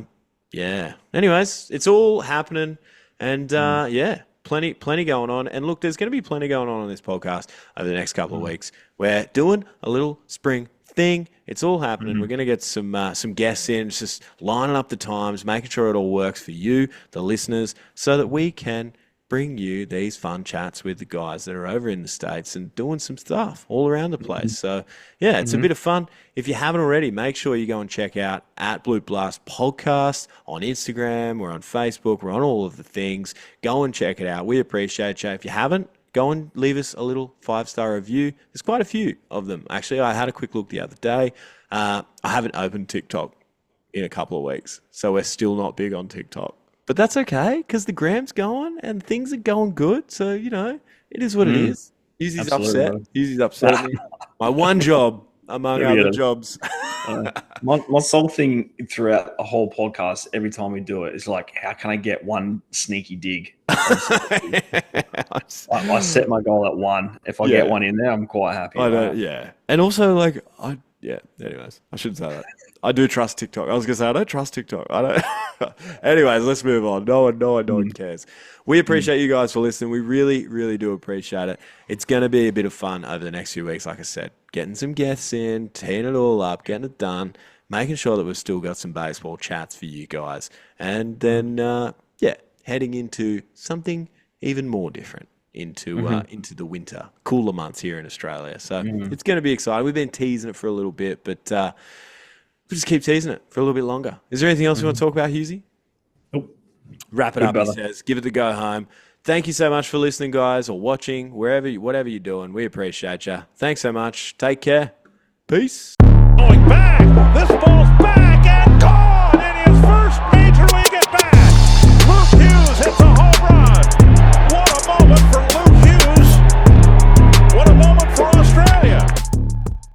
Yeah. Anyways, it's all happening. And yeah, plenty going on. And look, there's going to be plenty going on this podcast over the next couple of weeks. We're doing a little spring thing. It's all happening. We're going to get some guests in, just lining up the times, making sure it all works for you, the listeners, so that we can bring you these fun chats with the guys that are over in the States and doing some stuff all around the place. So, yeah, it's a bit of fun. If you haven't already, make sure you go and check out at Bloop Blast Podcast on Instagram. We're on Facebook. We're on all of the things. Go and check it out. We appreciate you. If you haven't, go and leave us a little 5-star review. There's quite a few of them. Actually, I had a quick look the other day. I haven't opened TikTok in a couple of weeks, so we're still not big on TikTok. But that's okay, because the gram's going and things are going good. So, you know, it is what it is. Uzi's upset. Uzi's upset at me. My one job among other jobs. My sole thing throughout the whole podcast, every time we do it, is like, how can I get one sneaky dig? I set my goal at 1. If I get one in there, I'm quite happy. Yeah. And also, like, anyways, I shouldn't say that. I do trust TikTok. I was going to say, I don't trust TikTok. I don't. Anyways, let's move on. No one cares. We appreciate you guys for listening. We really, really do appreciate it. It's going to be a bit of fun over the next few weeks, like I said. Getting some guests in, teeing it all up, getting it done, making sure that we've still got some baseball chats for you guys. And then, heading into something even more different into the winter, cooler months here in Australia. So it's going to be exciting. We've been teasing it for a little bit, but we'll just keep teasing it for a little bit longer. Is there anything else you want to talk about, Husey? Nope. Wrap it up, brother. He says. Give it the go home. Thank you so much for listening, guys, or watching, whatever you're doing. We appreciate you. Thanks so much. Take care. Peace. Going back. This ball's